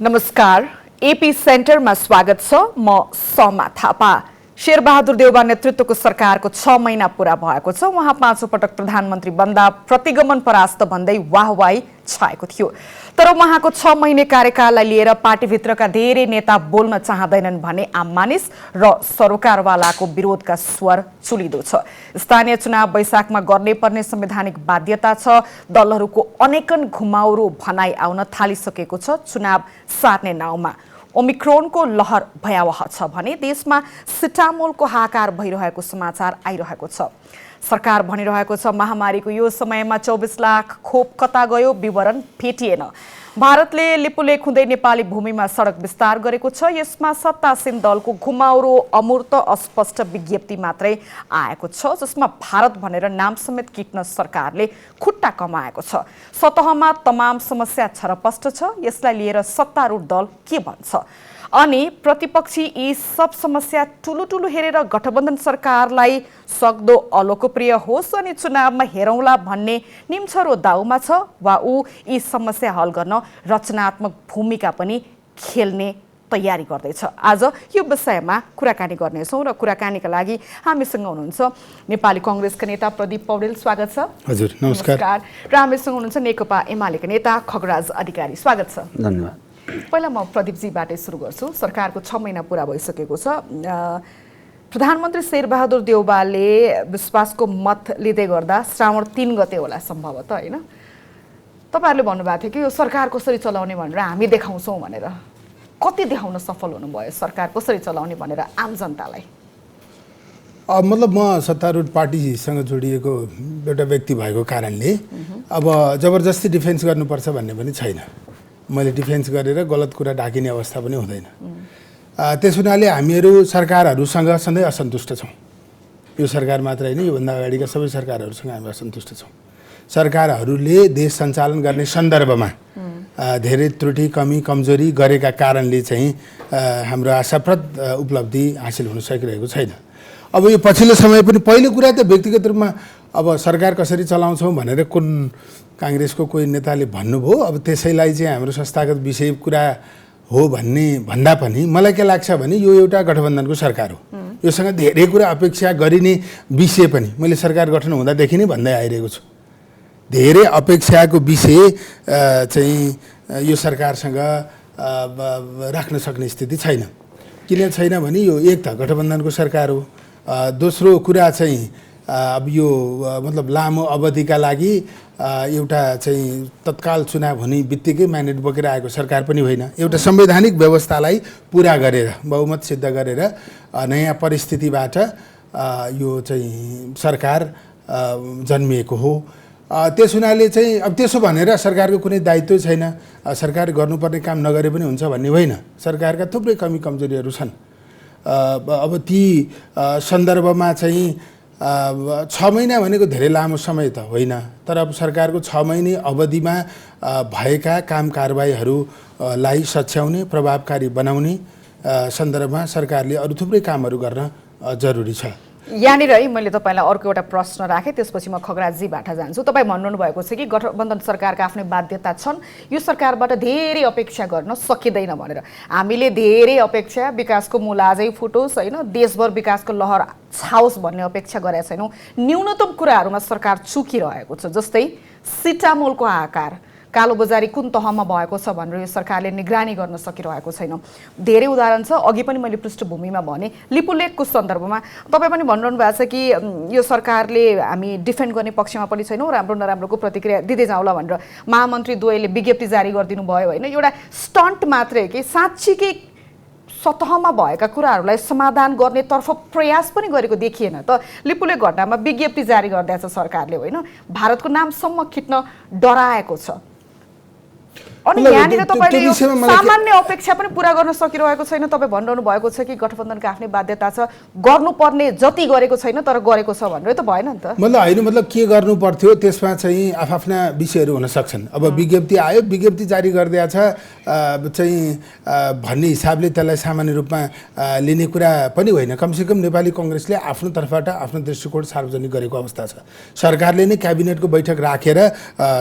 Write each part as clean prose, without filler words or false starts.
नमस्कार, एपी सेन्टरमा स्वागत छ। म समा थापा। शेरबहादुर देउवा नेतृत्वको सरकारको 6 महिना पूरा भएको छ। उहाँ पाँचौं पटक प्रधानमन्त्री बन्दा प्रतिगमन परास्त भन्दै वाहवाही छाएको थियो। तर उहाँको 6 महिने कार्यकाललाई लिएर पार्टीभित्रका धेरै नेता बोल्न चाहँदैनन् भने आम मानिस र सरकारवालाको विरोधका स्वर चुलिदो छ। स्थानीय चुनाव वैशाखमा गर्ने पर्ने संवैधानिक बाध्यता छ। दलहरूको अनेकन घुमाउरो भनाइ आउन थालिसकेको छ। चुनाव सार्ने नाउँमा ओमिक्रोनको लहर भयावह छ भने देशमा सिटामोलको हाहाकार भइरहेको समाचार आइरहेको छ। सरकार भनिरहेको छ महामारीको यो समयमा 24 लाख खोप कता गयो, विवरण भेटिएन। भारतले लिपुलेख हुँदै नेपाली भूमिमा सडक विस्तार गरेको छ। यसमा सत्तासीन दलको घुमाउरो अमूर्त अस्पष्ट विज्ञप्ति मात्रै आएको छ, जसमा भारत भनेर नाम समेत किट्न सरकारले खुट्टा कमाएको छ। सतहमा तमाम समस्या छरपष्ट छ। यसलाई लिएर सत्तारूढ दल के भन्छ अनि प्रतिपक्षी यी सब समस्या ठुलो हेरेर गठबन्धन सरकारलाई सक्दो अलोकप्रिय होस् अनि चुनावमा हेरौँला भन्ने निम्छरो दाउमा छ वा ऊ यी समस्या हल गर्न रचनात्मक भूमिका पनि खेल्ने तयारी गर्दैछ। आज यो विषयमा कुराकानी गर्नेछौँ र कुराकानीका लागि हामीसँग हुनुहुन्छ नेपाली कांग्रेसका नेता प्रदीप पौडेल। स्वागत छ। हजुर, नमस्कार। र हामीसँग हुनुहुन्छ नेकपा एमालेका नेता खगराज अधिकारी। स्वागत छ। धन्यवाद। पहिला म प्रदीपजीबाटै सुरु गर्छु। सरकारको 6 महिना पूरा भइसकेको छ। प्रधानमन्त्री शेरबहादुर देउवाले विश्वासको मत लिँदै गर्दा श्रावण 3 गते होला सम्भवतः, होइन? तपाईहरुले भन्नुभएको थियो कि यो सरकार कसरी चलाउने भनेर हामी देखाउँछौँ भनेर। कति देखाउन सफल हुनुभयो सरकार कसरी चलाउने भनेर आम जनतालाई? मतलब म सत्तारूढ पार्टीसँग जोडिएको एउटा व्यक्ति भएको कारणले अब जबरजस्ती डिफेन्स गर्नुपर्छ भन्ने पनि छैन। मैले डिफेन्स गरेर गलत कुरा ढाकिने अवस्था पनि हुँदैन। त्यस हुनाले हामीहरू सरकारहरूसँग सधैँ असन्तुष्ट छौँ। यो सरकार मात्र होइन, योभन्दा अगाडिका सबै सरकारहरूसँग हामी असन्तुष्ट छौँ। सरकारहरूले देश सञ्चालन गर्ने सन्दर्भमा धेरै त्रुटि कमी कमजोरी गरेका कारणले चाहिँ हाम्रो आशाप्रद उपलब्धि हासिल हुन सकिरहेको छैन। अब यो पछिल्लो समय पनि पहिलो कुरा त व्यक्तिगत रूपमा अब सरकार कसरी चलाउँछौँ भनेर कुन काङ्ग्रेसको कोही नेताले भन्नुभयो। अब त्यसैलाई चाहिँ हाम्रो संस्थागत विषय कुरा हो भन्ने भन्दा पनि मलाई के लाग्छ भने यो एउटा गठबन्धनको सरकार हो। योसँग धेरै कुरा अपेक्षा गरिने विषय पनि मैले सरकार गठन हुँदादेखि नै भन्दै आइरहेको छु। धेरै अपेक्षाको विषय चाहिँ यो सरकारसँग राख्न सक्ने स्थिति छैन। किन छैन भने यो एक त गठबन्धनको सरकार हो। दोस्रो कुरा चाहिँ अब यो मतलब लामो अवधिका लागि एउटा चाहिँ तत्काल चुनाव हुने बित्तिकै म्यान्डेट बोकेर आएको सरकार पनि होइन। एउटा संवैधानिक व्यवस्थालाई पुरा गरेर बहुमत सिद्ध गरेर नयाँ परिस्थितिबाट यो चाहिँ सरकार जन्मिएको हो। त्यस हुनाले चाहिँ अब त्यसो भनेर सरकारको कुनै दायित्व छैन, सरकार गर्नुपर्ने काम नगरे पनि हुन्छ भन्ने होइन। सरकारका थुप्रै कमी कमजोरीहरू छन्। अब ती सन्दर्भमा चाहिँ 6 महिना भनेको धेरै लामो समय त होइन, तर अब सरकारको 6 महिने अवधिमा भएका काम कारबाहीहरूलाई सच्याउने प्रभावकारी बनाउने सन्दर्भमा सरकारले अरू थुप्रै कामहरू गर्न जरुरी छ। यहाँनिर है मैले तपाईँलाई अर्को एउटा प्रश्न राखेँ, त्यसपछि म खगराजजीबाट जान्छु। तपाईँ भन्नु भएको छ कि गठबन्धन सरकारका आफ्नै बाध्यता छन्, यो सरकारबाट धेरै अपेक्षा गर्न सकिँदैन भनेर। हामीले धेरै अपेक्षा विकासको मूल आजै फुटोस्, होइन, देशभर विकासको लहर छाओस् भन्ने अपेक्षा गरेका छैनौँ। न्यूनतम कुराहरूमा सरकार चुकिरहेको छ, जस्तै सिटामोलको हाहाकार, कालोबजारी कुन तहमा भएको छ भनेर यो सरकारले निगरानी गर्न सकिरहेको छैन। धेरै उदाहरण छ। अघि पनि मैले पृष्ठभूमिमा भने लिपुलेखको सन्दर्भमा तपाईँ पनि भनिरहनु भएको छ कि यो सरकारले हामी डिफेन्ड गर्ने पक्षमा पनि छैनौँ, राम्रो नराम्रोको प्रतिक्रिया दिँदै जाउँला भनेर महामन्त्री द्वयले विज्ञप्ति जारी गरिदिनु भयो, होइन? एउटा स्टन्ट मात्रै कि साँच्चीकै सतहमा भएका कुराहरूलाई समाधान गर्नेतर्फ प्रयास पनि गरेको देखिएन त। लिपुलेख घटनामा विज्ञप्ति जारी गरिदिएछ सरकारले, होइन, भारतको नामसम्म खिच्न डराएको छ। अनि यहाँनिर तपाईले सामान्य अपेक्षा पनि पूरा गर्न सकिरहेको छैन। तपाईँ भनिरहनु भएको छ कि गठबन्धनको आफ्नै बाध्यता छ, गर्नुपर्ने जति गरेको छैन तर गरेको छ भनेर त भएन नि त। मतलब होइन, मतलब के गर्नु पर्थ्यो त्यसमा चाहिँ आफ्ना विषयहरू हुन सक्छन्। अब विज्ञप्ति आयो, विज्ञप्ति जारी गरिदिएको छ चाहिँ भन्ने हिसाबले त्यसलाई सामान्य रूपमा लिने कुरा पनि होइन। कमसेकम नेपाली कांग्रेसले आफ्नो तर्फबाट आफ्नो दृष्टिकोण सार्वजनिक गरेको अवस्था छ। सरकारले नै क्याबिनेटको बैठक राखेर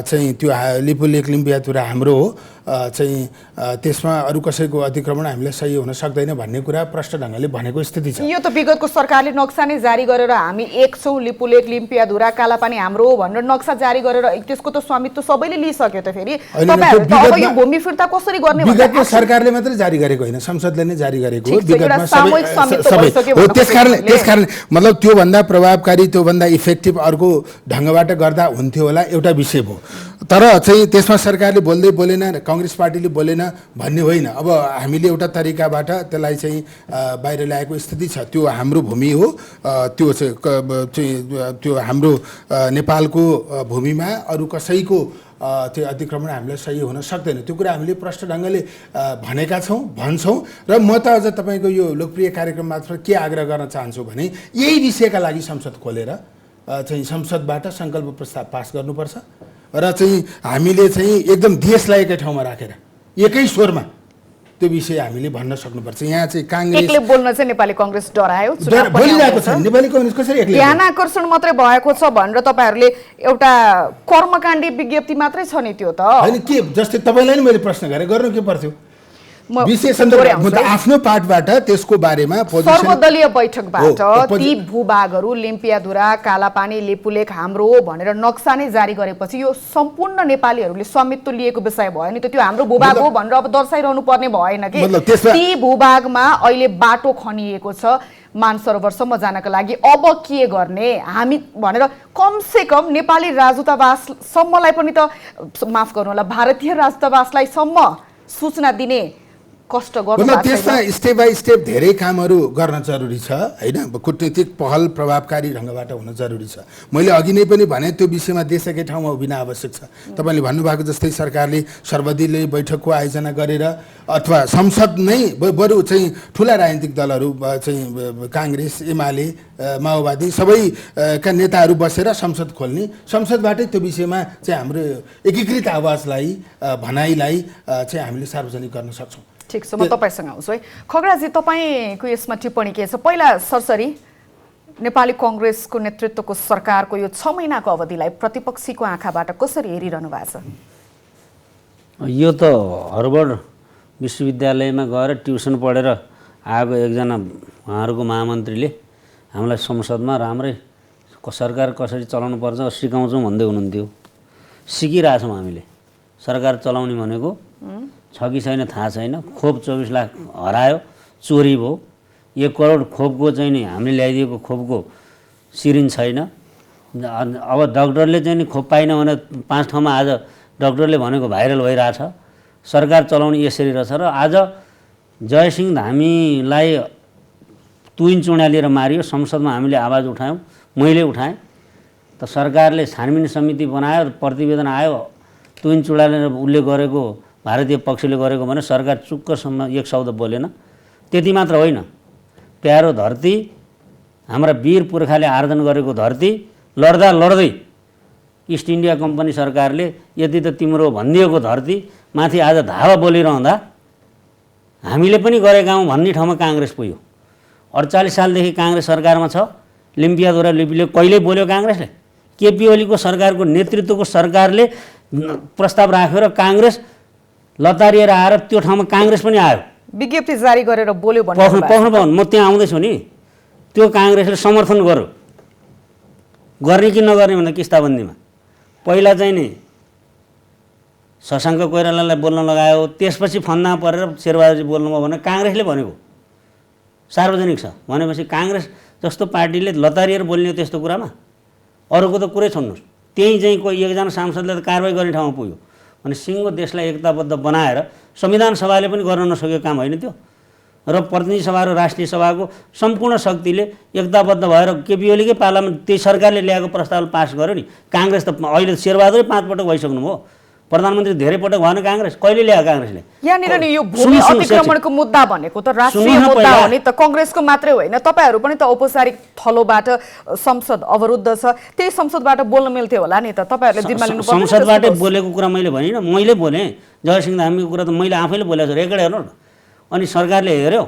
चाहिँ त्यो लिपुलेख लिम्बियातुरा हाम्रो हो चाहिँ त्यसमा अरू कसैको अतिक्रमण हामीलाई सही हुन सक्दैन भन्ने कुरा प्रष्ट ढङ्गले भनेको स्थिति छ। यो त विगतको सरकारले नक्सा नै जारी गरेर हामी एक छौँ, लिपुलेक, लिम्पियाधुरा, कालापानी हाम्रो हो भनेर नक्सा जारी गरेर त्यसको त स्वामित्व सबैले लिइसक्यो। त फेरि तपाईहरु त अब यो भूमि फिर्ता कसरी गर्ने भन्ने विगतको सरकारले मात्रै जारी गरेको होइन, संसदले नै जारी गरेको हो। विगतमा सामूहिक स्वामित्व भइसक्यो हो। त्यसकारण मतलब त्योभन्दा प्रभावकारी, त्योभन्दा इफेक्टिभ अर्को ढङ्गबाट गर्दा हुन्थ्यो होला, एउटा विषय भयो। तर चाहिँ त्यसमा सरकारले बोल्दै बोलेन, काङ्ग्रेस पार्टीले बोलेन भन्ने होइन। अब हामीले एउटा तरिकाबाट त्यसलाई चाहिँ बाहिर ल्याएको स्थिति छ। त्यो हाम्रो भूमि हो, त्यो त्यो हाम्रो नेपालको भूमिमा अरू कसैको त्यो अतिक्रमण हामीलाई सही हुन सक्दैन। त्यो कुरा हामीले प्रष्ट ढङ्गले भनेका छौँ, भन्छौँ। र म त अझ तपाईँको यो लोकप्रिय कार्यक्रम मात्र के आग्रह गर्न चाहन्छु भने यही विषयका लागि संसद खोलेर चाहिँ संसदबाट सङ्कल्प प्रस्ताव पास गर्नुपर्छ र चाहिँ हामीले चाहिँ एकदम देशलाई एकै ठाउँमा राखेर एकै स्वरमा त्यो विषय हामीले भन्न सक्नुपर्छ। यहाँ चाहिँ काङ्ग्रेस एकले बोल्न चाहिँ नेपाली काङ्ग्रेस डरायो, बोलिरहेको छ। नेपाली काङ्ग्रेस कसरी एक्लै ध्यान आकर्षण मात्रै भएको छ भनेर तपाईँहरूले एउटा कर्मकाण्डी विज्ञप्ति मात्रै छ नि, त्यो त होइन। के जस्तै तपाईँलाई नि मैले प्रश्न गरेँ, गर्नु के पर्थ्यो? विषय सन्दर्भ आफ्नो पार्टबाट त्यसको बारेमा सर्वदलीय बैठकबाट ती भूभागहरू लिम्पियाधुरा, कालापानी, लिपुलेक हाम्रो हो भनेर नक्सा नै जारी गरेपछि यो सम्पूर्ण नेपालीहरूले स्वामित्व लिएको विषय भयो नि त। त्यो हाम्रो भूभाग हो भनेर अब दर्शाइरहनु पर्ने भएन कि। ती भूभागमा अहिले बाटो खनिएको छ मानसरोवरसम्म जानका लागि, अब के गर्ने हामी भनेर कमसेकम नेपाली राजदूतावाससम्मलाई पनि त, माफ गर्नु होला, भारतीय राजदूतावासलाई सम्म सूचना दिने कष्ट गर्नु। त्यसमा स्टेप बाई स्टेप धेरै कामहरू गर्न जरुरी छ होइन। कूटनीतिक पहल प्रभावकारी ढङ्गबाट हुन जरुरी छ। मैले अघि नै पनि भने त्यो विषयमा देश एकै ठाउँमा उभिन आवश्यक छ। तपाईँले भन्नुभएको जस्तै सरकारले सर्वदलीय बैठकको आयोजना गरेर अथवा संसद नै बरु चाहिँ ठुला राजनीतिक दलहरू चाहिँ काङ्ग्रेस, एमाले, माओवादी सबैका नेताहरू बसेर संसद खोल्ने, संसदबाटै त्यो विषयमा चाहिँ हाम्रो एकीकृत आवाजलाई, भनाइलाई चाहिँ हामीले सार्वजनिक गर्न सक्छौँ। ठिक छ, म तपाईँसँग आउँछु है। खगराजी, तपाईँको यसमा टिप्पणी के छ? पहिला सरसरी नेपाली काङ्ग्रेसको नेतृत्वको सरकारको यो 6 महिनाको अवधिलाई प्रतिपक्षीको आँखाबाट कसरी हेरिरहनु भएको छ? यो त हार्वर्ड विश्वविद्यालयमा गएर ट्युसन पढेर आएको एकजना उहाँहरूको महामन्त्रीले हामीलाई संसदमा राम्रै सरकार कसरी चलाउनु पर्छ सिकाउँछौँ भन्दै हुनुहुन्थ्यो। सिकिरहेछौँ हामीले। सरकार चलाउने भनेको छ कि छैन थाहा छैन। खोप 24 लाख हरायो, चोरी भयो। 1 करोड खोपको चाहिँ नि हामीले ल्याइदिएको खोपको सिरिन छैन। अब डाक्टरले चाहिँ नि खोप पाइन भने 5 ठाउँमा आज डाक्टरले भनेको भाइरल भइरहेछ। सरकार चलाउने यसरी रहेछ। र आज जयसिंह धामीलाई तुइन चुडालेर मारियो, संसदमा हामीले आवाज उठायौँ, मैले उठाएँ। त सरकारले छानबिन समिति बनायो, प्रतिवेदन आयो, तुइन चुडालेर उसले गरेको, भारतीय पक्षले गरेको भने सरकार चुक्कसम्म एक शब्द बोलेन। त्यति मात्र होइन, प्यारो धरती, हाम्रा वीर पुर्खाले आर्जन गरेको धरती लड्दा लड्दै इस्ट इन्डिया कम्पनी सरकारले यति त तिम्रो भनिदिएको धरती माथि आज धावा बोलिरहँदा हामीले पनि गरेका हौँ भन्ने ठाउँमा काङ्ग्रेस पुग्यो। 48 सालदेखि काङ्ग्रेस सरकारमा छ। लिम्पियाधुरा लिपिले कहिल्यै बोल्यो काङ्ग्रेसले? केपी ओलीको सरकारको नेतृत्वको सरकारले प्रस्ताव राखेर काङ्ग्रेस लतारिएर आएर त्यो ठाउँमा काङ्ग्रेस पनि आयो, विज्ञप्ति जारी गरेर बोल्यो भन्ने पाउनु। म त्यहाँ आउँदैछु नि। त्यो काङ्ग्रेसले समर्थन गर्यो। गर्ने कि नगर्ने भन्दा किस्ताबन्दीमा पहिला चाहिँ नि शशाङ्क कोइरालालाई बोल्न लगायो, त्यसपछि फन्दामा परेर शेरबहादुरजी बोल्नुभयो भने काङ्ग्रेसले भनेको सार्वजनिक छ भनेपछि काङ्ग्रेस जस्तो पार्टीले लतारिएर बोल्ने त्यस्तो कुरामा अरूको त कुरै छोड्नुहोस्। त्यही चाहिँ कोही एकजना सांसदले त कारवाही गर्ने ठाउँमा पुग्यो भने सिङ्गो देशलाई एकताबद्ध बनाएर संविधान सभाले पनि गर्न नसकेको काम होइन त्यो। र प्रतिनिधि सभा र राष्ट्रिय सभाको सम्पूर्ण शक्तिले एकताबद्ध भएर केपी ओलीकै पार्लामा त्यही सरकारले ल्याएको प्रस्ताव पास गर्यो नि। काङ्ग्रेस त अहिले शेरबहादुरै 5 पटक भइसक्नुभयो, प्रधानमन्त्री धेरै पटक भएन काङ्ग्रेस। कहिले ल्यायो काङ्ग्रेसले? यहाँनिर नि यो भूमि अतिक्रमणको मुद्दा भनेको त राष्ट्रिय मुद्दा हो नि त, काङ्ग्रेसको मात्रै होइन। तपाईँहरू पनि त औपचारिक थलोबाट संसद अवरुद्ध छ, त्यही संसदबाट बोल्न मिल्थ्यो होला नि त। तपाईँहरूले जिम्मा लिनु पर्छ। संसदबाटै बोलेको कुरा मैले भनिनँ, मैले बोलेँ। जयसिंह धामीको कुरा त मैले आफैले बोलेको छु, रेकर्ड हेर्नु न। अनि सरकारले हेऱ्यो।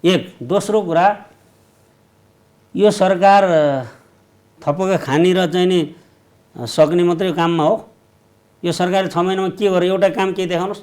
एक दोस्रो कुरा, यो सरकार थपका खानी र चाहिँ नि सक्ने मात्रै काममा हो। यो सरकारले 6 महिनामा के गर्यो? एउटा काम केही देखाउनुहोस्।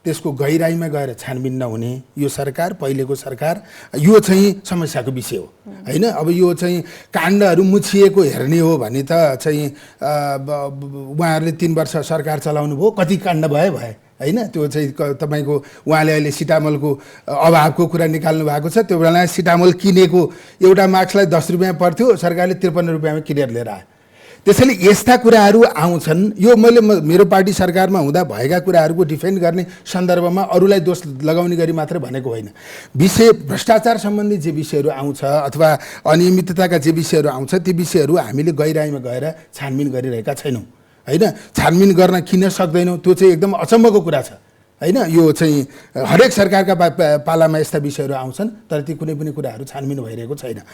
त्यसको गहिराइमा गएर छानबिन नहुने यो सरकार, पहिलेको सरकार, यो चाहिँ समस्याको विषय हो होइन। अब यो चाहिँ काण्डहरू मुछिएको हेर्ने हो भने त चाहिँ उहाँहरूले 3 वर्ष सरकार चलाउनु भयो, कति काण्ड भए होइन। त्यो चाहिँ तपाईँको उहाँले अहिले सिटामलको अभावको कुरा निकाल्नु भएको छ। त्यो बेला सिटामल किनेको एउटा मार्क्सलाई 10 रुपियाँ पर्थ्यो, सरकारले 53 रुपियाँमा किनेर लिएर आयो। त्यसैले यस्ता कुराहरू आउँछन्। यो मैले मेरो पार्टी सरकारमा हुँदा भएका कुराहरूको डिफेन्ड गर्ने सन्दर्भमा अरूलाई दोष लगाउने गरी मात्रै भनेको होइन। विषय भ्रष्टाचार सम्बन्धी जे विषयहरू आउँछ अथवा अनियमितताका जे विषयहरू आउँछ ती विषयहरू हामीले गहिराइमा गएर छानबिन गरिरहेका छैनौँ होइन। छानबिन गर्न किन सक्दैनौँ त्यो चाहिँ एकदम अचम्मको कुरा छ होइन। यो चाहिँ हरेक सरकारका पालामा यस्ता विषयहरू आउँछन् तर ती कुनै पनि कुराहरू छानबिन भइरहेको छैन।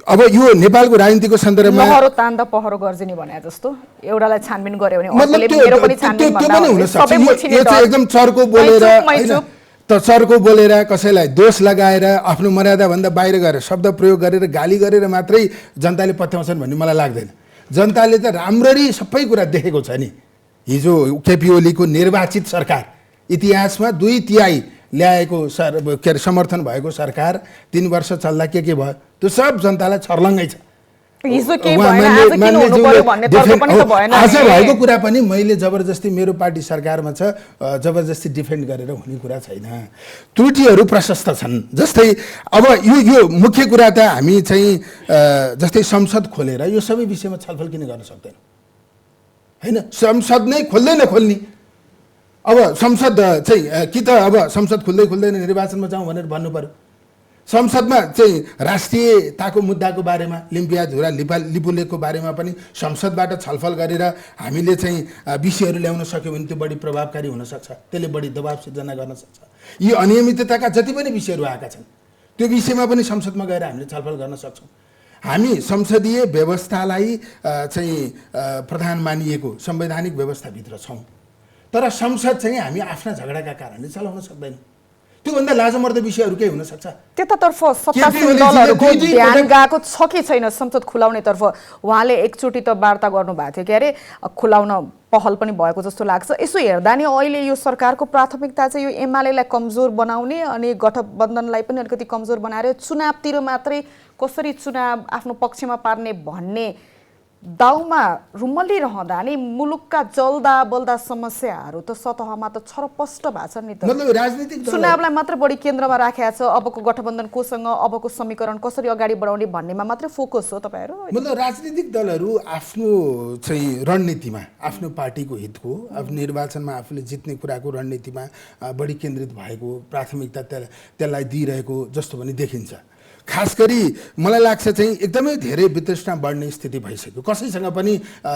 अब यो नेपालको राजनीतिको सन्दर्भमा लहरो तान्दा पहरो गर्जिने भने जस्तो एउटालाई छानबिन गर्यो भने अर्कोले मेरो पनि छानबिन भन्दा सबै मुछिने यो चाहिँ एकदम चर्को बोलेर हैन त चर्को बोलेर कसैलाई दोष लगाएर आफ्नो मर्यादाभन्दा बाहिर गएर शब्द प्रयोग गरेर गाली गरेर मात्रै जनताले पत्याउँछन् भन्ने मलाई लाग्दैन। जनताले त राम्ररी सबै कुरा देखेको छ नि। हिजो केपी ओलीको निर्वाचित सरकार इतिहासमा 2/3 ल्याएको के अरे समर्थन भएको सरकार 3 वर्ष चल्दा के भयो त्यो सब जनतालाई छर्लङ्गै छ। हिजो के भएन आज किन हुनु पर्यो भन्ने तर्क पनि त भएन। आज भएको कुरा पनि मैले जबरजस्ती मेरो पार्टी सरकारमा छ जबरजस्ती डिफेन्ड गरेर हुने कुरा छैन। त्रुटिहरू प्रशस्त छन्। जस्तै अब यो मुख्य कुरा त हामी चाहिँ जस्तै संसद खोलेर यो सबै विषयमा छलफल किन गर्न सक्दैनौँ हैन। संसद नै खोल्ने अब संसद चाहिँ कि त अब संसद खुल्दैन निर्वाचनमा जाउँ भनेर भन्नु पर्यो। संसदमा चाहिँ राष्ट्रियताको मुद्दाको बारेमा लिम्पियाधुरा लिपुलेखको बारेमा पनि संसदबाट छलफल गरेर हामीले चाहिँ विषयहरू ल्याउन सक्यो भने त्यो बढी प्रभावकारी हुनसक्छ, त्यसले बढी दबाव सिर्जना गर्न सक्छ। यी अनियमितताका जति पनि विषयहरू आएका छन् त्यो विषयमा पनि संसदमा गएर हामीले छलफल गर्न सक्छौँ। हामी संसदीय व्यवस्थालाई चाहिँ प्रधान मानिएको संवैधानिक व्यवस्थाभित्र छौँ तर संसद चाहिँ हामी आफ्ना झगडाका कारणले चलाउन सक्दैनौँ। त्योभन्दा लाजमर्दो विषयहरू केही हुनसक्छ? त्यतातर्फ सत्तारूढ दलहरूको ध्यान गएको छ कि छैन संसद खुलाउनेतर्फ? उहाँले एकचोटि त वार्ता गर्नुभएको थियो, के अरे खुलाउन पहल पनि भएको जस्तो लाग्छ। यसो हेर्दा नि अहिले यो सरकारको प्राथमिकता चाहिँ यो एमालेलाई कमजोर बनाउने अनि गठबन्धनलाई पनि अलिकति कमजोर बनाएर चुनावतिर मात्रै कसरी चुनाव आफ्नो पक्षमा पार्ने भन्ने दाउमा रुमल्लिरहँदा नि मुलुकका जल्दा बल्दा समस्याहरू त सतहमा त छरपष्ट भएको छ नि त। मतलब राजनीतिक चुनावलाई मात्र बढी केन्द्रमा राखेको छ। अबको गठबन्धन कोसँग अबको समीकरण कसरी अगाडि बढाउने भन्नेमा मात्रै फोकस हो तपाईहरु? मतलब राजनीतिक दलहरू आफ्नो चाहिँ रणनीतिमा आफ्नो पार्टीको हितको आफ्नो निर्वाचनमा आफूले जित्ने कुराको रणनीतिमा बढी केन्द्रित भएको प्राथमिकता त्यसलाई दिइरहेको जस्तो पनि देखिन्छ। खास गरी मलाई लाग्छ चाहिँ एकदमै धेरै वितृष्णा बढ्ने स्थिति भइसक्यो। कसैसँग पनि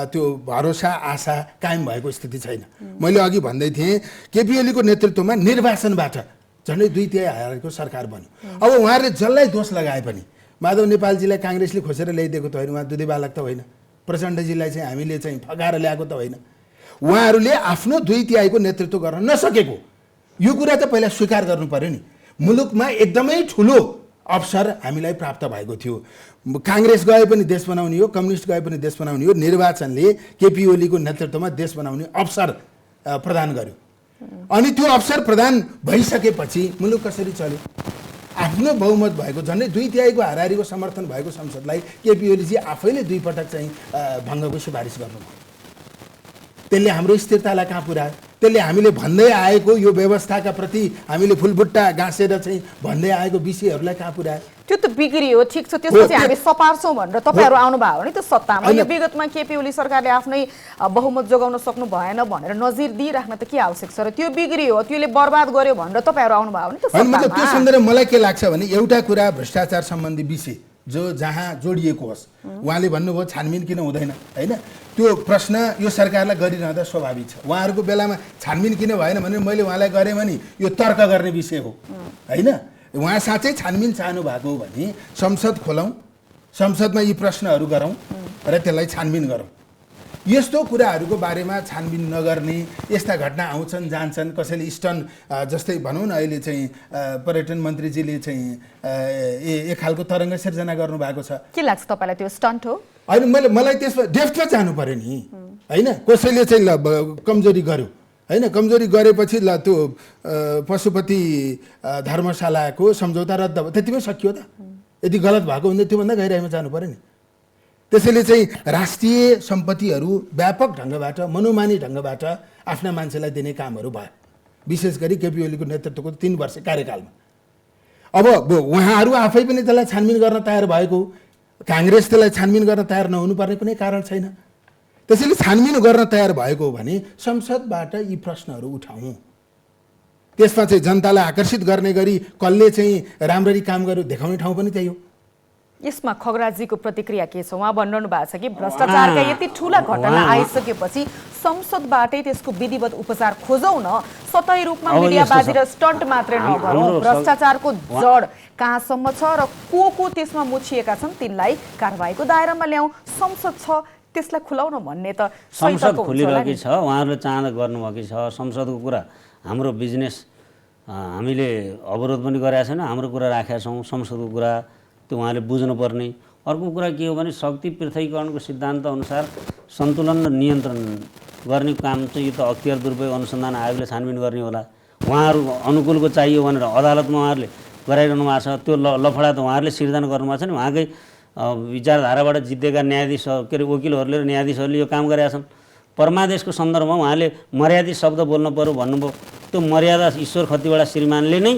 त्यो भरोसा आशा कायम भएको स्थिति छैन। मैले अघि भन्दै थिएँ केपी ओलीको नेतृत्वमा निर्वाचनबाट झन्डै 2/3 हारेको सरकार बन्यो। अब उहाँहरूले जसलाई दोष लगाए पनि माधव नेपालजीलाई काङ्ग्रेसले खोसेर ल्याइदिएको त होइन, उहाँ दुधे बालक त होइन, प्रचण्डजीलाई चाहिँ हामीले चाहिँ फगाएर ल्याएको त होइन। उहाँहरूले आफ्नो 2/3 को नेतृत्व गर्न नसकेको यो कुरा त पहिला स्वीकार गर्नु पर्यो नि। मुलुकमा एकदमै ठुलो अवसर हामीलाई प्राप्त भएको थियो। काङ्ग्रेस गए पनि देश बनाउने हो, कम्युनिस्ट गए पनि देश बनाउने हो। निर्वाचनले केपी ओलीको नेतृत्वमा देश बनाउने अवसर प्रदान गर्यो अनि त्यो अवसर प्रदान भइसकेपछि मुलुक कसरी चल्यो? आफ्नो बहुमत भएको झन्डै 2/3 को हाराहारीको समर्थन भएको संसदलाई केपी ओलीजी आफैले 2 पटक चाहिँ भङ्गको सिफारिस गर्नुभयो। त्यसले हाम्रो स्थिरतालाई कहाँ पुर्यायो? त्यसले हामीले भन्दै आएको यो व्यवस्थाका प्रति हामीले फुलबुट्टा गाँसेर चाहिँ भन्दै आएको विषयहरूलाई कहाँ पुर्यायो? त्यो त बिग्रियो, ठिक छ। त्यसपछि हामी सपार्छौँ भनेर तपाईँहरू आउनुभयो भने त्यो सत्तामा यो विगतमा केपी ओली सरकारले आफ्नै बहुमत जोगाउन सक्नु भएन भनेर नजिर दिइराख्न त के आवश्यक छ र? त्यो बिग्रियो, त्यसले बर्बाद गर्यो भनेर तपाईँहरू आउनुभयो भने त्यो मतलब त्यो सन्दर्भमा मलाई के लाग्छ भने एउटा कुरा भ्रष्टाचार सम्बन्धी विषय जो जहाँ जोडिएको होस्, उहाँले भन्नुभयो छानबिन किन हुँदैन होइन, त्यो प्रश्न यो सरकारलाई गरिरहँदा स्वाभाविक छ। उहाँहरूको बेलामा छानबिन किन भएन भने मैले उहाँलाई गरेँ भने यो तर्क गर्ने विषय हो होइन। उहाँ साँच्चै छानबिन चाहनु भएको हो भने संसद खोलौँ, संसदमा यी प्रश्नहरू गरौँ र त्यसलाई छानबिन गरौँ। यस्तो कुराहरूको बारेमा छानबिन नगर्ने यस्ता घटना आउँछन् जान्छन्। कसैले इस्टर्न जस्तै भनौँ न अहिले चाहिँ पर्यटन मन्त्रीजीले चाहिँ एक खालको तरङ्ग सिर्जना गर्नुभएको छ। के लाग्छ तपाईँलाई त्यो स्टन्ट हो? होइन मलाई त्यसमा डेफ्टमा जानु पर्यो नि होइन। कसैले चाहिँ कमजोरी गर्यो होइन कमजोरी गरेपछि ल त्यो पशुपति धर्मशालाको सम्झौता रद्द भयो त्यतिमै सकियो त यदि गलत भएको हुन्छ त्योभन्दा गहिराइमा जानु पर्यो नि त्यसैले चाहिँ राष्ट्रिय सम्पत्तिहरू व्यापक ढङ्गबाट मनोमानी ढङ्गबाट आफ्ना मान्छेलाई दिने कामहरू भयो विशेष गरी केपी ओलीको नेतृत्वको 3 वर्ष कार्यकालमा अब उहाँहरू आफै पनि त्यसलाई छानबिन गर्न तयार भएको काङ्ग्रेस त्यसलाई छानबिन गर्न तयार नहुनुपर्ने कुनै कारण छैन त्यसैले छानबिन गर्न तयार भएको हो भने संसदबाट यी प्रश्नहरू उठाउँ त्यसमा चाहिँ जनतालाई आकर्षित गर्ने गरी कसले चाहिँ राम्ररी काम गर्यो देखाउने ठाउँ पनि त्यही हो यसमा खगराजीको प्रतिक्रिया के छ उहाँ भनिरहनु भएको छ कि भ्रष्टाचारका यति ठूला घटना आइसकेपछि संसदबाटै त्यसको विधिवत उपचार खोजौँ न सतही रूपमा मिडियाबाजी र स्टन्ट मात्रै नगरौँ भ्रष्टाचारको जड कहाँसम्म छ र को त्यसमा मुछिएका छन् तिनलाई कारबाहीको दायरामा ल्याउँ संसद छ त्यसलाई खुलाउन भन्ने त संसद खुलिरहेकै छ उहाँहरूले चाहना गर्नुभएकै छ संसदको कुरा हाम्रो बिजनेस हामीले अवरोध पनि गरेका छैन हाम्रो कुरा राखेका छौँ संसदको कुरा त्यो उहाँले बुझ्नुपर्ने अर्को कुरा के हो भने शक्ति पृथकीकरणको सिद्धान्त अनुसार सन्तुलन र नियन्त्रण गर्ने काम चाहिँ यो त अख्तियार दुरुपयोग अनुसन्धान आयोगले छानबिन गर्ने होला उहाँहरू अनुकूलको चाहियो भनेर अदालतमा उहाँहरूले गराइरहनु भएको छ त्यो लफडा त उहाँहरूले सिर्जना गर्नुभएको छ नि उहाँकै विचारधाराबाट जितेका न्यायाधीश के अरे वकिलहरूले र न्यायाधीशहरूले यो काम गरेका छन् परमादेशको सन्दर्भमा उहाँले मर्यादित शब्द बोल्नु पर्यो भन्नुभयो त्यो मर्यादा ईश्वर खतिवडा श्रीमानले नै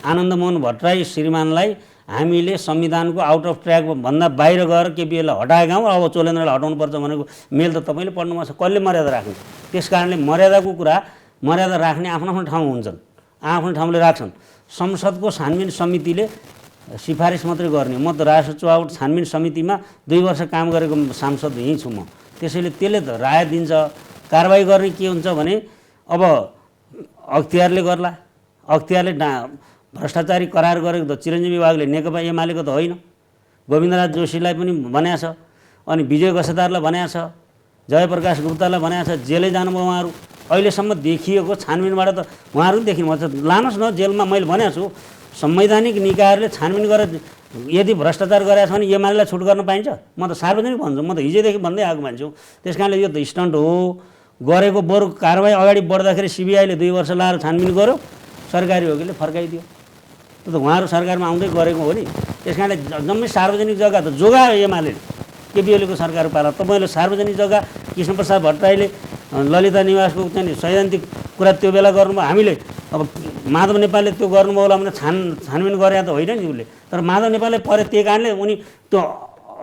आनन्दमोहन भट्टराई श्रीमानलाई हामीले संविधानको आउट अफ ट्र्याक भन्दा बाहिर गएर केपीएललाई हटाएका हौँ अब चोलेन्द्रलाई हटाउनुपर्छ भनेको मेल त तपाईँले पढ्नुभएको छ कसले मर्यादा राख्ने त्यस कारणले मर्यादाको कुरा मर्यादा राख्ने आफ्नो आफ्नो ठाउँ हुन्छन् आफ्नो ठाउँले राख्छन् संसदको छानबिन समितिले सिफारिस मात्रै गर्ने म त राष्ट्र चुनाव छानबिन समितिमा 2 वर्ष काम गरेको सांसद यहीँ छु म त्यसैले त्यसले त राय दिन्छ कारबाही गर्ने के हुन्छ भने अब अख्तियारले गर्ला अख्तियारले भ्रष्टाचारी करार गरेको त चिरञ्जीवी विभागले नेकपा एमालेको त होइन गोविन्दराज जोशीलाई पनि भनेको छ अनि विजय गसेदारलाई भनेको छ जयप्रकाश गुप्तालाई भनेको छ जेलै जानुभयो उहाँहरू अहिलेसम्म देखिएको छानबिनबाट त उहाँहरू पनि देखिनु पर्छ लानुहोस् न जेलमा मैले भनेको छु संवैधानिक निकायहरूले छानबिन गरेर यदि भ्रष्टाचार गरेको छ भने एमालेलाई छुट गर्न पाइन्छ म त सार्वजनिक भन्छु म त हिजोदेखि भन्दै आएको मान्छे हो त्यस कारणले यो त स्टन्ट हो गरेको बरु कारबाही अगाडि बढ्दाखेरि सिबिआईले 2 वर्ष लाएर छानबिन गर्यो सरकारी वकिलले फर्काइदियो त्यो त उहाँहरू सरकारमा आउँदै गरेको हो नि त्यस कारणले जम्मै सार्वजनिक जग्गा त जोगायो एमाले केपी ओलीको सरकार पाला तपाईँले सार्वजनिक जग्गा कृष्णप्रसाद भट्टराईले ललिता निवासको चाहिँ सैद्धान्तिक कुरा त्यो बेला गर्नुभयो हामीले अब माधव नेपालले त्यो गर्नुभयो होला भने छानबिन गरे त होइन नि उसले तर माधव नेपालले परे त्यही कारणले उनी त्यो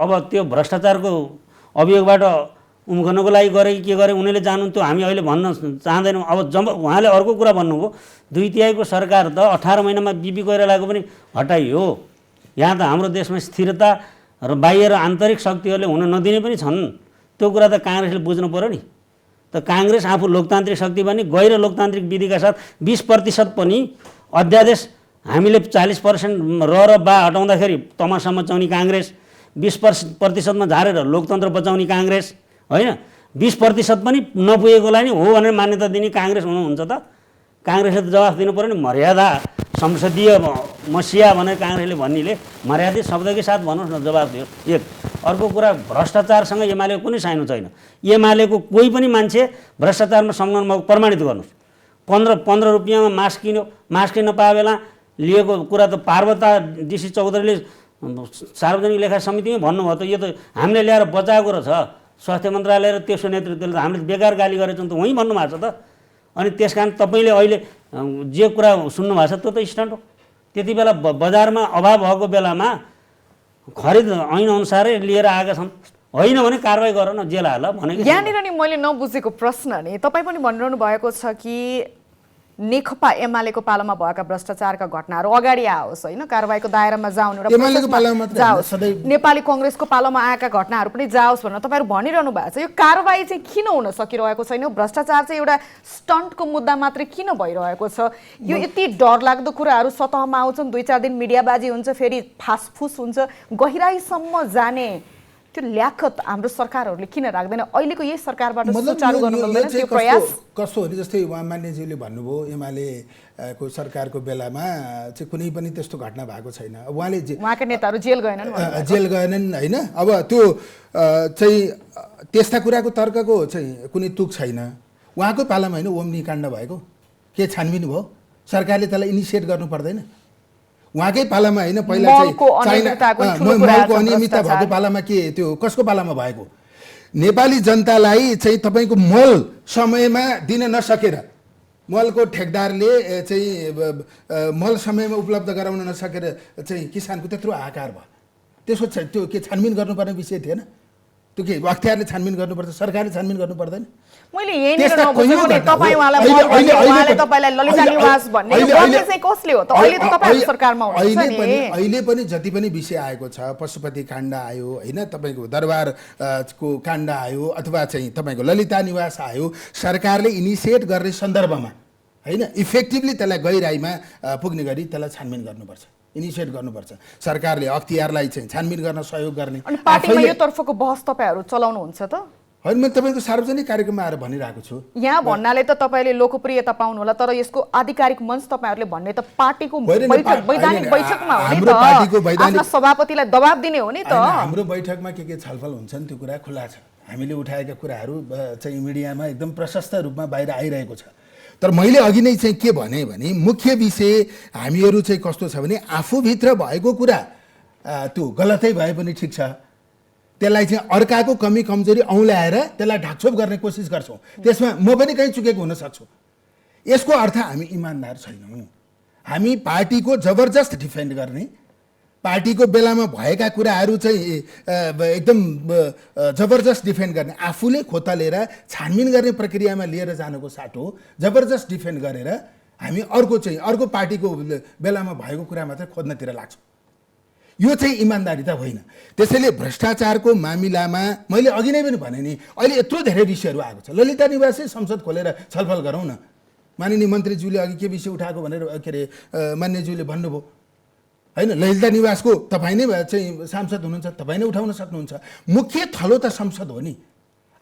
अब त्यो भ्रष्टाचारको अभियोगबाट उम्कनको लागि गरे कि के गरे उनीहरूले जानु त्यो हामी अहिले भन्न चाहँदैनौँ अब जब उहाँले अर्को कुरा भन्नुभयो 2/3 सरकार त 18 महिनामा बिपी कोइरालाको पनि हटाइयो यहाँ त हाम्रो देशमा स्थिरता र बाह्य र आन्तरिक शक्तिहरूले हुन नदिने पनि छन् त्यो कुरा त काङ्ग्रेसले बुझ्नु पर्यो नि त काङ्ग्रेस आफू लोकतान्त्रिक शक्ति पनि गैर लोकतान्त्रिक विधिका साथ 20% पनि अध्यादेश हामीले 40% र बा हटाउँदाखेरि तमासम्म बचाउने काङ्ग्रेस 20% झारेर लोकतन्त्र बचाउने काङ्ग्रेस होइन 20% पनि नपुगेकोलाई नि हो भनेर मान्यता दिने काङ्ग्रेस हुनुहुन्छ त काङ्ग्रेसले त जवाफ दिनु पर्यो नि मर्यादा संसदीय मसिया भनेर काङ्ग्रेसले भन्नेले मर्यादित शब्दकै साथ भन्नुहोस् न जवाफ दियो एक अर्को कुरा भ्रष्टाचारसँग एमालेको कुनै साइनो छैन एमालेको कोही पनि मान्छे भ्रष्टाचारमा संलग्न भएको प्रमाणित गर्नुहोस् 15 रुपियाँमा मास्क किन्यो मास्कै नपाए बेला लिएको कुरा त पार्वता डीसी चौधरीले सार्वजनिक लेखा समितिमै भन्नुभयो त यो त हामीले ल्याएर बचाएको र छ स्वास्थ्य मन्त्रालय र त्यसको नेतृत्वले त हामीले बेकार गाली गरेछौँ त उहीँ भन्नुभएको छ त अनि त्यस कारण तपाईँले अहिले जे कुरा सुन्नुभएको छ त्यो त स्टन्ट हो त्यति बेला बजारमा अभाव भएको बेलामा खरिद ऐन अनुसारै लिएर आएका छन् होइन भने कारबाही गर न जेल हाल भनेको यहाँनिर नि मैले नबुझेको प्रश्न नि तपाईँ पनि भनिरहनु भएको छ कि नेकपा एमालेको पालामा भएका भ्रष्टाचारका घटनाहरू अगाडि आओस् होइन कारबाहीको दायरामा जाउन् जाओस् नेपाली कङ्ग्रेसको पालामा आएका घटनाहरू पनि जाओस् भनेर तपाईँहरू भनिरहनु भएको छ यो कारबाही चाहिँ किन हुन सकिरहेको छैन भ्रष्टाचार चाहिँ एउटा स्टन्टको मुद्दा मात्रै किन भइरहेको छ यो यति डरलाग्दो कुराहरू सतहमा आउँछन् 2-4 दिन मिडियाबाजी हुन्छ फेरि फासफुस हुन्छ गहिराईसम्म जाने त्यो ल्याखत हाम्रो सरकारहरूले किन राख्दैन अहिलेको यही सरकारबाट सुचारू गर्नु मिल्दैन त्यो प्रयास कस्तो हो जस्तै उहाँ मान्यज्यूले भन्नुभयो एमाले को सरकारको बेलामा चाहिँ कुनै पनि त्यस्तो घटना भएको छैन उहाँले उहाँका नेताहरू जेल गएनन् होइन अब त्यो चाहिँ त्यस्ता कुराको तर्कको चाहिँ कुनै तुक छैन उहाँको पालामा होइन ओम्नी काण्ड भएको के छानबिन भयो सरकारले त्यसलाई इनिसिएट गर्नु पर्दैन उहाँकै पालामा होइन पहिला चाहिँ मलको अनियमितता भएको पालामा के त्यो कसको पालामा भएको नेपाली जनतालाई चाहिँ तपाईँको मल समयमा दिन नसकेर मलको ठेकदारले चाहिँ मल समयमा उपलब्ध गराउन नसकेर चाहिँ किसानको त्यत्रो हाहाकार भयो त्यसको त्यो के छानबिन गर्नुपर्ने विषय थिएन त्यो के अख्तियारले छानबिन गर्नुपर्छ सरकारले छानबिन गर्नु पर्दैन मैले यहीँनिर नबुझेको नि तपाईँ उहाँलाई उहाँले तपाईँलाई ललिता निवास भन्ने यो बन्ने चाहिँ कसले हो त अहिले त तपाईँ सरकारमा हुनुहुन्छ नि अहिले पनि जति पनि विषय आएको छ पशुपति काण्ड आयो होइन तपाईँको दरबार को काण्ड आयो अथवा चाहिँ तपाईँको ललिता निवास आयो सरकारले इनिसिएट गर्ने सन्दर्भमा होइन इफेक्टिभली त्यसलाई गहिराइमा पुग्ने गरी त्यसलाई छानबिन गर्नुपर्छ इनिसिएट गर्नुपर्छ सरकारले अख्तियारलाई चाहिँ छानबिन गर्न सहयोग गर्ने अनि पार्टीमा यो तर्फको बहस तपाईँहरू चलाउनुहुन्छ त होइन मैले तपाईँको सार्वजनिक कार्यक्रममा आएर भनिरहेको छु यहाँ भन्नाले त तपाईँले लोकप्रियता पाउनु होला तर यसको आधिकारिक मञ्च तपाईँहरूले भन्ने त पार्टीको बैठक वैधानिक बैठकमा हो नि त आफ्ना सभापतिलाई दबाब दिने हो नि त हाम्रो बैठकमा के छलफल हुन्छ नि त्यो कुरा खुला छ हामीले उठाएका कुराहरू चाहिँ मिडियामा एकदम प्रशस्त रूपमा बाहिर आइरहेको छ तर मैले अघि नै चाहिँ के भने मुख्य विषय हामीहरू चाहिँ कस्तो छ भने आफूभित्र भएको कुरा त्यो गलतै भए पनि ठिक छ त्यसलाई चाहिँ अर्काको कमी कमजोरी औँल्याएर त्यसलाई ढाकछोप गर्ने कोसिस गर्छौँ त्यसमा म पनि कहीँ चुकेको हुन सक्छु यसको अर्थ हामी इमान्दार छैनौँ हामी पार्टीको जबरजस्त डिफेन्ड गर्ने पार्टीको बेलामा भएका कुराहरू चाहिँ एकदम जबरजस्त डिफेन्ड गर्ने आफूले खोतलेर छानबिन गर्ने प्रक्रियामा लिएर जानुको साटो जबरजस्त डिफेन्ड गरेर हामी अर्को पार्टीको बेलामा भएको कुरा मात्रै खोज्नतिर लाग्छौँ यो चाहिँ इमान्दारिता होइन त्यसैले भ्रष्टाचारको मामिलामा मैले अघि नै पनि भने नि अहिले यत्रो धेरै विषयहरू आएको छ ललिता निवासै संसद खोलेर छलफल गरौँ न माननीय मन्त्रीज्यूले अघि के विषय उठाएको भनेर के अरे मान्यज्यूले भन्नुभयो होइन ललिता निवासको तपाईँ नै चाहिँ सांसद हुनुहुन्छ तपाईँ नै उठाउन सक्नुहुन्छ मुख्य थलो त संसद हो नि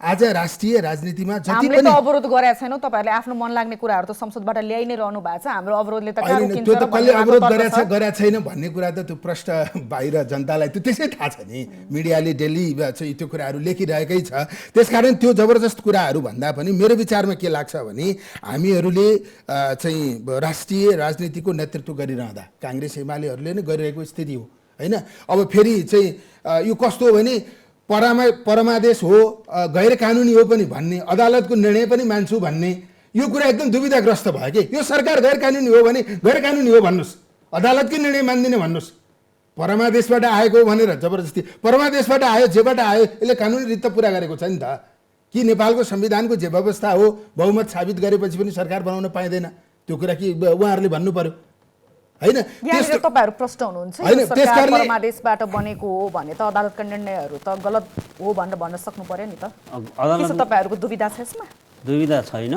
आज राष्ट्रिय राजनीतिमा जति हामीले त अवरोध गरेका छैनौँ तपाईँहरूले आफ्नो मन लाग्ने कुराहरू त संसदबाट ल्याइ नै रहनु भएको छ हाम्रो अवरोधले त त्यो त कसले अवरोध गरेका छैन भन्ने कुरा त त्यो प्रश्न बाहिर जनतालाई त्यो त्यसै थाहा छ नि मिडियाले डेली चाहिँ त्यो कुराहरू लेखिरहेकै छ त्यसकारण त्यो जबरजस्त कुराहरू भन्दा पनि मेरो विचारमा के लाग्छ भने हामीहरूले चाहिँ राष्ट्रिय राजनीतिको नेतृत्व गरिरहँदा काङ्ग्रेस एमालेहरूले नै गरिरहेको स्थिति हो होइन अब फेरि चाहिँ यो कस्तो हो भने परमादेश हो गैर कानुनी हो पनि भन्ने अदालतको निर्णय पनि मान्छु भन्ने यो कुरा एकदम दुविधाग्रस्त भयो कि यो सरकार गैर कानुनी हो भने गैर कानुनी हो भन्नुहोस् अदालतकै निर्णय मान्दिने भन्नुहोस् परमादेशबाट आएको भनेर जबरजस्ती परमादेशबाट आयो जेबाट आयो यसले कानुनी रीत त पुरा गरेको छ नि त कि नेपालको संविधानको जे व्यवस्था हो बहुमत साबित गरेपछि पनि सरकार बनाउन पाइँदैन त्यो कुरा कि उहाँहरूले भन्नु पर्यो हैन तपाईहरु प्रश्न हुनुहुन्छ यो सरकार परमादेशबाट बनेको हो भने त अदालतका निर्णयहरु त गलत हो भनेर भन्न सक्नु पर्यो नि त अदालत तपाईहरुको दुविधा छ यसमा दुविधा छैन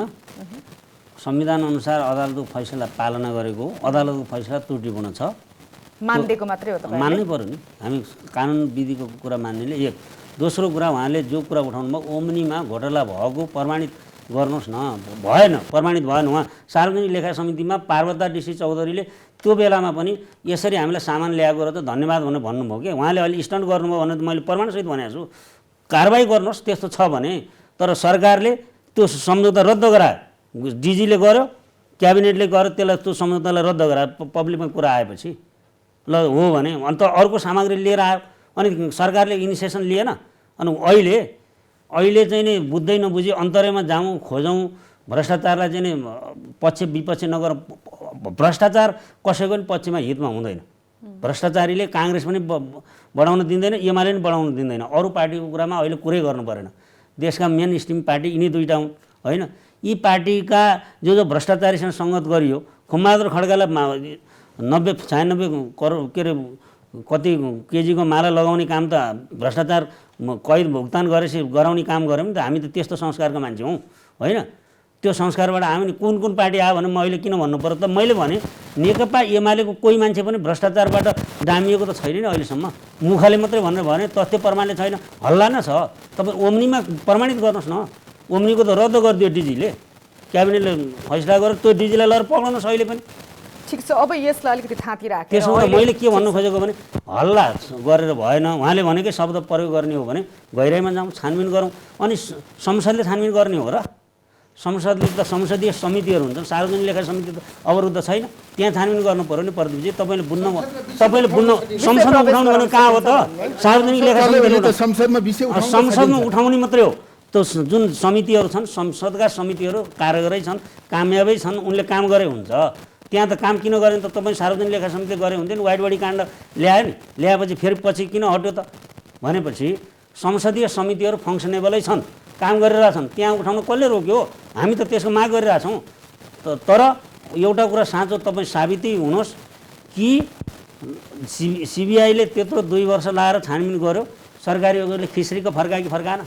संविधान अनुसार अदालतको फैसला पालना गरेको अदालतको फैसला त्रुटिपूर्ण छ मान्देको मात्रै हो तपाईहरु मान्नै पर्यो नि हामी कानुन विधिको कुरा मान्नेले एक दोस्रो कुरा उहाँले जो कुरा उठाउनु भयो ओमनीमा घोटाला भएको प्रमाणित गर्नुहोस् न भएन प्रमाणित भएन उहाँ सार्वजनिक लेखा समितिमा पार्वता डीसी चौधरीले त्यो बेलामा पनि यसरी हामीलाई सामान ल्याएको र त धन्यवाद भनेर भन्नुभयो कि उहाँले अहिले स्टन्ट गर्नुभयो भनेर मैले प्रमाणसहित भनेको छु कारबाही गर्नुहोस् त्यस्तो छ भने तर सरकारले त्यो सम्झौता रद्द गरायो डिजीले गर्यो क्याबिनेटले गर्यो त्यसलाई त्यो सम्झौतालाई रद्द गरायो पब्लिकमा कुरा आएपछि ल हो भने अन्त अर्को सामग्री लिएर आयो अनि सरकारले इनिसिएसन लिएन अनि अहिले चाहिँ नि बुझ्दै नबुझी अन्तर्यमा जाउँ खोजौँ भ्रष्टाचारलाई चाहिँ नि पक्ष विपक्ष नगर भ्रष्टाचार कसैको पनि पक्षमा हितमा हुँदैन भ्रष्टाचारीले काङ्ग्रेस पनि बढाउन दिँदैन एमाले पनि बढाउन दिँदैन अरू पार्टीको कुरामा अहिले कुरै गर्नु परेन देशका मेन स्ट्रिम पार्टी यिनी दुईटा हुन् होइन यी पार्टीका जो भ्रष्टाचारीसँग सङ्गत गरियो खुमबहादुर खड्कालाई 96 करोड के अरे कति केजीको माला लगाउने काम त भ्रष्टाचार कैद भुक्तान गरेपछि गराउने काम गऱ्यौँ नि त हामी त त्यस्तो संस्कारका मान्छे हौँ होइन त्यो संस्कारबाट हामी कुन कुन पार्टी आयो भने मैले किन भन्नु पर्यो त मैले भने नेकपा एमालेको कोही मान्छे पनि भ्रष्टाचारबाट डामिएको त छैन नि अहिलेसम्म मुखले मात्रै भनेर भने तथ्य प्रमाणले छैन हल्ला न छ तपाईँ ओम्नीमा प्रमाणित गर्नुहोस् न ओम्नीको त रद्द गरिदियो डिजीले क्याबिनेटले फैसला गरेर त्यो डिजीलाई लगेर पक्राउनुहोस् अहिले पनि ठिक छ अब यसलाई अलिकति थाती राखेर त्यसो त मैले के भन्नु खोजेको भने हल्ला गरेर भएन उहाँले भनेकै शब्द प्रयोग गर्ने हो भने गहिराइमा जाउँ छानबिन गरौँ अनि संसदले छानबिन गर्ने हो र संसदले त संसदीय समितिहरू हुन्छन्, सार्वजनिक लेखा समिति त अवरुद्ध छैन, त्यहाँ छानबिन गर्नु पर्यो नि प्रदीपजी। तपाईँले बुझ्न संसदमा उठाउनु भने कहाँ हो त? सार्वजनिक लेखा समिति संसदमा उठाउने मात्रै हो। त्यो जुन समितिहरू छन्, संसदका समितिहरू कारगरै छन्, कामयाबै छन्, उनले काम गरे हुन्छ। त्यहाँ त काम किन गरेन त? तपाईँ सार्वजनिक लेखा समिति गरे हुन्थ्यो नि, वाइड बडी काण्ड ल्यायो नि, ल्याएपछि फेरि पछि किन हट्यो त? भनेपछि संसदीय समितिहरू फङ्सनेबलै छन्, काम गरिरहेछन्, त्यहाँ उठाउन कसले रोक्यो? हामी त त्यसको माग गरिरहेछौँ। तर एउटा कुरा साँचो तपाईँ साबिती हुनुहोस् कि सिबिआईले त्यत्रो 2 वर्ष लाएर छानबिन गर्यो, सरकारी वकिलले खिस्रीको फर्कायो कि फर्काएन?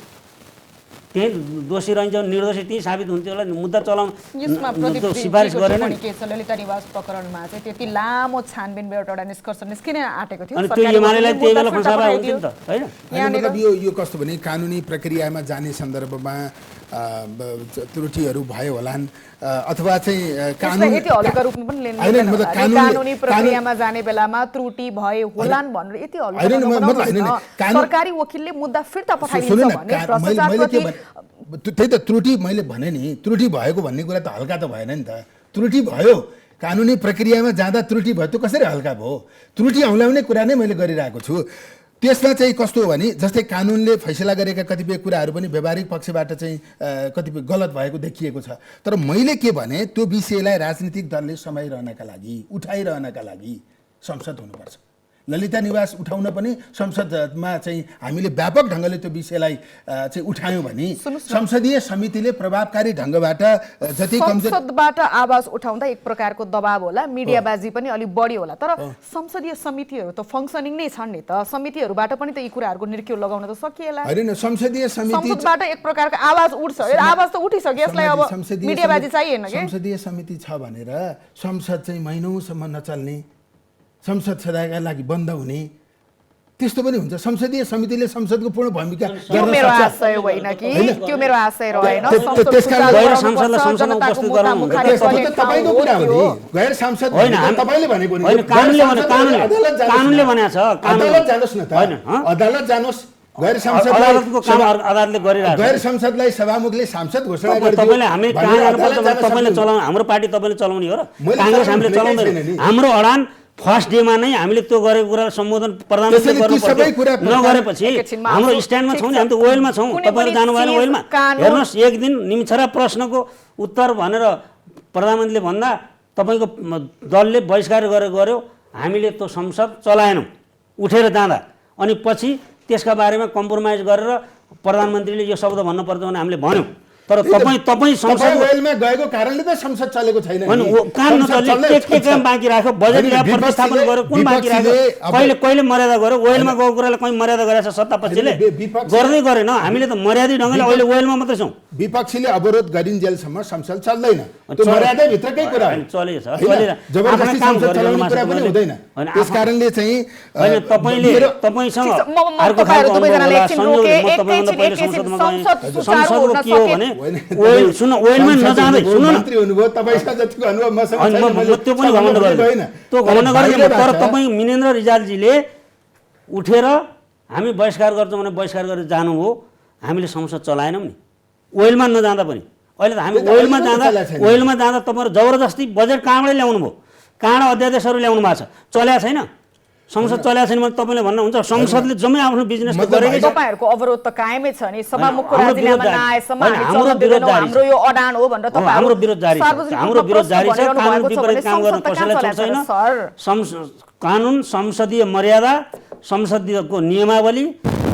त्यही दोषी रहन्छ, निर्दोषी त्यही साबित हुन्थ्यो होला। मुद्दा चलाउन सिफारिस गरेन नि। ललिता निवास प्रकरणमा चाहिँ त्यति लामो छानबिन एउटा निष्कर्ष निस्किन आँटेको थियो। अनि त्यो एमालेलाई त्यही बेला फसाबा हुन्थ्यो नि त, हैन? मतलब यो कस्तो भने कानुनी प्रक्रियामा जाने सन्दर्भमा त्रुटिहरू भयो होलान् अथवा चाहिँ यति हल्का रूपमा पनि लिनु कानुनी प्रक्रियामा जाने बेलामा त्रुटि भयो होलान् भनेर यति हल्का सरकारी वकिलले मुद्दा फिर्ता पठाइदिन्छ भने भ्रष्टाचारप्रति त्यही त त्रुटि मैले भने नि, त्रुटि भएको भन्ने कुरा त हल्का त भएन नि त। त्रुटि भयो, कानुनी प्रक्रियामा जाँदा त्रुटि भयो, त्यो कसरी हल्का भयो? त्रुटि औँल्याउने कुरा नै मैले गरिरहेको छु। त्यसमा चाहिँ कस्तो हो भने जस्तै कानुनले फैसला गरेका कतिपय कुराहरू पनि व्यावहारिक पक्षबाट चाहिँ कतिपय गलत भएको देखिएको छ। तर मैले के भने त्यो विषयलाई राजनीतिक दलले समाइरहनका लागि, उठाइरहनका लागि संसद हुनुपर्छ। ललिता निवास उठाउन पनि संसदमा चाहिँ हामीले व्यापक ढङ्गले त्यो विषयलाई चाहिँ उठायौँ भने संसदीय समितिले प्रभावकारी ढङ्गबाट जति संसदबाट आवाज उठाउँदा एक प्रकारको दबाब होला, मिडियाबाजी पनि अलिक बढी होला। तर संसदीय समितिहरू त फङ्सनिङ नै छन् नि त, समितिहरूबाट पनि त यी कुराहरूको निर्क्यु लगाउन त सकिएला हैन? संसदीय समिति संसदबाट एक प्रकारको आवाज उठ्छ, आवाज त उठिसक्यो, यसलाई अब मिडियाबाजी चाहिएन के? संसदीय समिति छ भनेर संसद चाहिँ महिनौसम्म नचल्ने, संसद सदाका लागि बन्द हुने त्यस्तो पनि हुन्छ। संसदीय समितिले संसदको पूर्ण भूमिका गर्न सक्छ। मेरो आशय होइन कि त्यो मेरो आशय रहेन। गैर सांसदलाई संसदमा उपस्थित गराउनु हुन्छ, तपाईको कुरा हो नि। गैर सांसद होइन, तपाईले भनेको नि, कानुनले भनेको छ। अदालत जानुहोस् न त, अदालत जानुहोस्। गैर संसदलाई सभामुखले सांसद घोषणा गरिदियो। तपाईले हामी तपाईले चलाउनु, हाम्रो पार्टी तपाईले चलाउने हो र कांग्रेस हामीले चलाउँदैन। हाम्रो अडान फर्स्ट डेमा नै हामीले त्यो गरेको कुरा सम्बोधन प्रधानमन्त्री गर्नुपर्छ। नगरेपछि हाम्रो स्ट्यान्डमा छौँ नि, हामी त ओइलमा छौँ। तपाईँहरू जानु भएन ओइलमा? हेर्नुहोस्, एक दिन निम्छरा प्रश्नको उत्तर भनेर प्रधानमन्त्रीले भन्दा तपाईँको दलले बहिष्कार गर्यो, हामीले त्यो संसद चलाएनौँ उठेर जाँदा। अनि पछि त्यसका बारेमा कम्प्रोमाइज गरेर प्रधानमन्त्रीले यो शब्द भन्नुपर्छ भने हामीले भन्यौँ। तर तपाईँ संसद ओइलमा गएको कारणले त संसद चलेको छैन। काम नचल्ने के काम बाँकी राख्यो? बजेट ल्याएर प्रतिस्थापन गर्यो, कुन बाँकी राख्यो? कहिले मर्यादा गर्यो? ओइलमा गएको कुरालाई कहीँ मर्यादा गरेछ सत्तापक्षले? गर्दै गरेन। हामीले त मर्यादित ढङ्गले अहिले ओइलमा मात्रै छौँ। विपक्षीले अवरोध गरिन्जेलसम्म संसद चल्दैन, त्यो मर्यादाभित्रकै कुरा हो। चलेछ, जबरजस्ती संसद चलाउने कुरा पनि हुँदैन। त्यस कारणले चाहिँ तपाईसँग अर्को खालको संसदको के हो भने ओइल सुन, ओइलमा नजाँदै सुन्नु न, मन्त्री हुनुभयो, तपाईसँग जतिको अनुभव मसँग छैन। त्यो पनि घमण्ड गर्दैन, त्यो घमण्ड गर्दैन। तर तपाईँ मिनेन्द्र रिजालजीले उठेर हामी बहिष्कार गर्छौँ भने बहिष्कार गरेर जानुभयो, हामीले संसद चलाएनौँ नि ओइलमा नजाँदा पनि। अहिले त हामी ओइलमा जाँदा तपाईँहरू जबरजस्ती बजेट कहाँबाट ल्याउनु भयो? कहाँबाट अध्यादेशहरू ल्याउनु भएको छ? चल्या छैन संसद, चल्या छैन भने तपाईँले भन्नुहुन्छ संसदले जम्मै आफ्नो बिजनेस गरेकै छ। तपाईँहरूको अवरोध त कायमै छ नि, सभामुखको राजीनामा नआएसम्म हाम्रो यो अडान हो भनेर तपाईहरु हाम्रो विरोध जारी छ। हाम्रो विरोध जारी छ। कानुन विपरीत काम गर्न कसैलाई छोड छैन। कानुन, संसदीय मर्यादा, संसदीयको नियमावली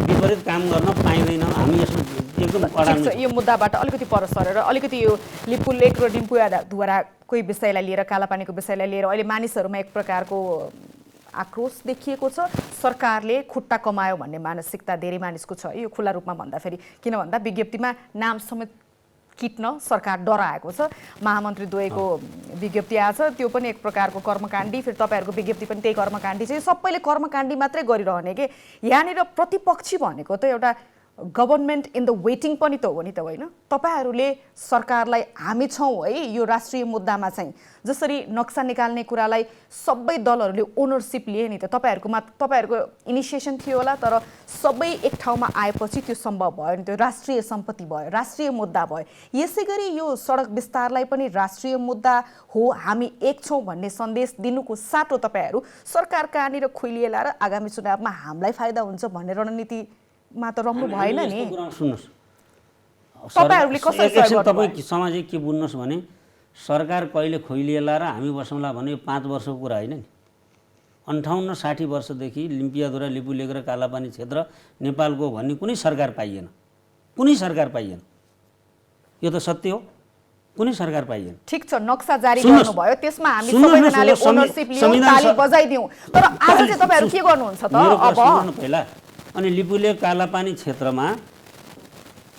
विपरीत काम गर्न पाइँदैन। हामी यसमा एकदम अडान छ। यो मुद्दाबाट अलिकति पर सरेर अलिकति यो लिपु लेक र डिम्पुयाद्वारा कोही विषयलाई लिएर, कालापानीको विषयलाई लिएर अहिले मानिसहरूमा एक प्रकारको आक्रोश देखिएको छ। सरकारले खुट्टा कमायो भन्ने मानसिकता धेरै मानिसको छ। यो खुला रूपमा भन्दाखेरि, किन भन्दा विज्ञप्तिमा नाम समेत किट्न सरकार डराएको छ। महामन्त्री द्वयको विज्ञप्ति आएछ, त्यो पनि एक प्रकारको कर्मकाण्डी, फेरि तपाईँहरूको विज्ञप्ति पनि त्यही कर्मकाण्डी छ। सबैले कर्मकाण्डी मात्रै गरिरहने के? यहाँनिर प्रतिपक्षी भनेको त एउटा गभर्नमेन्ट इन द वेटिङ पनि त हो नि त होइन? तपाईँहरूले सरकारलाई हामी छौँ है यो राष्ट्रिय मुद्दामा चाहिँ जसरी नक्सा निकाल्ने कुरालाई सबै दलहरूले ओनरसिप लिए नि त, तपाईँहरूको इनिसिएसन थियो होला, तर सबै एक ठाउँमा आएपछि त्यो सम्भव भयो नि, त्यो राष्ट्रिय सम्पत्ति भयो, राष्ट्रिय मुद्दा भयो। यसै गरी यो सडक विस्तारलाई पनि राष्ट्रिय मुद्दा हो, हामी एक छौँ भन्ने सन्देश दिनुको साटो तपाईँहरू सरकार कहाँनिर खुइलिए लाएर आगामी चुनावमा हामीलाई फाइदा हुन्छ भन्ने रणनीतिमा त रम्नु भएन नि। सुन्नुहोस्, तपाईँहरूले कसरी सहयोग गर्नुभयो? तपाईँ समाजले के बुझ्नुहोस् भने सरकार कहिले खोइलिएला र हामी बसौँला भने यो 5 वर्षको कुरा होइन नि। 58-60 वर्षदेखि लिम्पियाधुरा, लिपुलेक र कालापानी क्षेत्र नेपालको भन्ने कुनै सरकार पाइएन, कुनै सरकार पाइएन। यो त सत्य हो, कुनै सरकार पाइएन। ठिक छ, नक्सा जारी गर्नुभयो, त्यसमा हामी सबैजनाले ओनरसिप लियौँ, ताली बजाइदिउँ, तर आज चाहिँ तपाईँहरू के गर्नुहुन्छ त अब? पहिला अनि लिपुलेक कालापानी क्षेत्रमा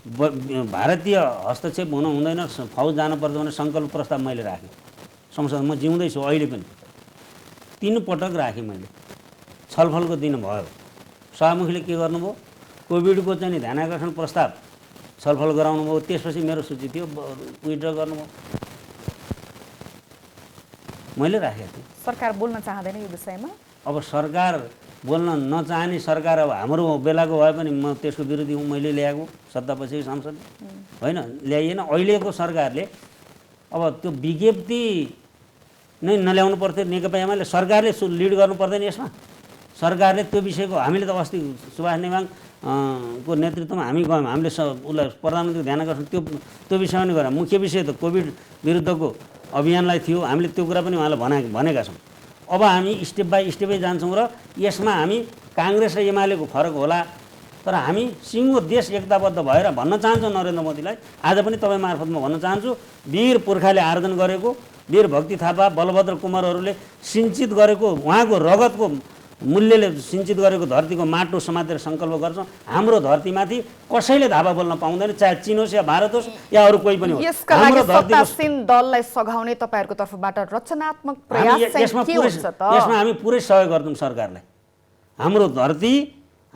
भारतीय हस्तक्षेप हुनु हुँदैन, फौज जानुपर्छ भने सङ्कल्प प्रस्ताव मैले राखेँ संसदमा, जिउँदैछु अहिले पनि 3 पटक राखेँ मैले, छलफलको दिन भयो। सभामुखीले के गर्नुभयो, कोभिडको चाहिँ ध्यानाकर्षण प्रस्ताव छलफल गराउनु भयो, त्यसपछि मेरो सूची थियो विथड्र गर्नुभयो, मैले राखेको थिएँ। सरकार बोल्न चाहँदैन यो विषयमा? अब सरकार बोल्न नचाहने सरकार अब हाम्रो बेलाको भए पनि म त्यसको विरोधी हुँ, मैले ल्याएको सत्तापछि सांसद होइन, ल्याइएन। अहिलेको सरकारले अब त्यो विज्ञप्ति नै नल्याउनु पर्थ्यो, नेकपा एमाले सरकारले लिड गर्नु पर्दैन यसमा। सरकारले त्यो विषयको, हामीले त अस्ति सुभाष नेवाङ को नेतृत्वमा हामी गयौँ, हामीले उसलाई प्रधानमन्त्रीको ध्यानाकर्षण त्यो विषयमा नै गऱ्यौँ। मुख्य विषय त कोभिड विरुद्धको अभियानलाई थियो, हामीले त्यो कुरा पनि उहाँलाई भनेका छौँ। अब हामी स्टेप बाई स्टेपै जान्छौँ र यसमा हामी काङ्ग्रेस र एमालेको फरक होला, तर हामी सिङ्गो देश एकताबद्ध भएर भन्न चाहन्छौँ नरेन्द्र मोदीलाई। आज पनि तपाईँ मार्फत म भन्न चाहन्छु, वीर पुर्खाले आर्जन गरेको, वीर भक्ति थापा, बलभद्र कुँवरहरूले सिञ्चित गरेको, उहाँको रगतको मूल्यले सिञ्चित गरेको धरतीको माटो समातेर सङ्कल्प गर्छौँ, हाम्रो धरतीमाथि कसैले धावा बोल्न पाउँदैन, चाहे चीन होस् या भारत होस् या अरू कोही पनि होस्। यसका लागि सत्तासीन दललाई सघाउने तपाईँहरूको तर्फबाट रचनात्मक प्रयास चाहिँ के हुन्छ त? यसमा हामी पुरै सहयोग गर्छौँ सरकारलाई। हाम्रो धरती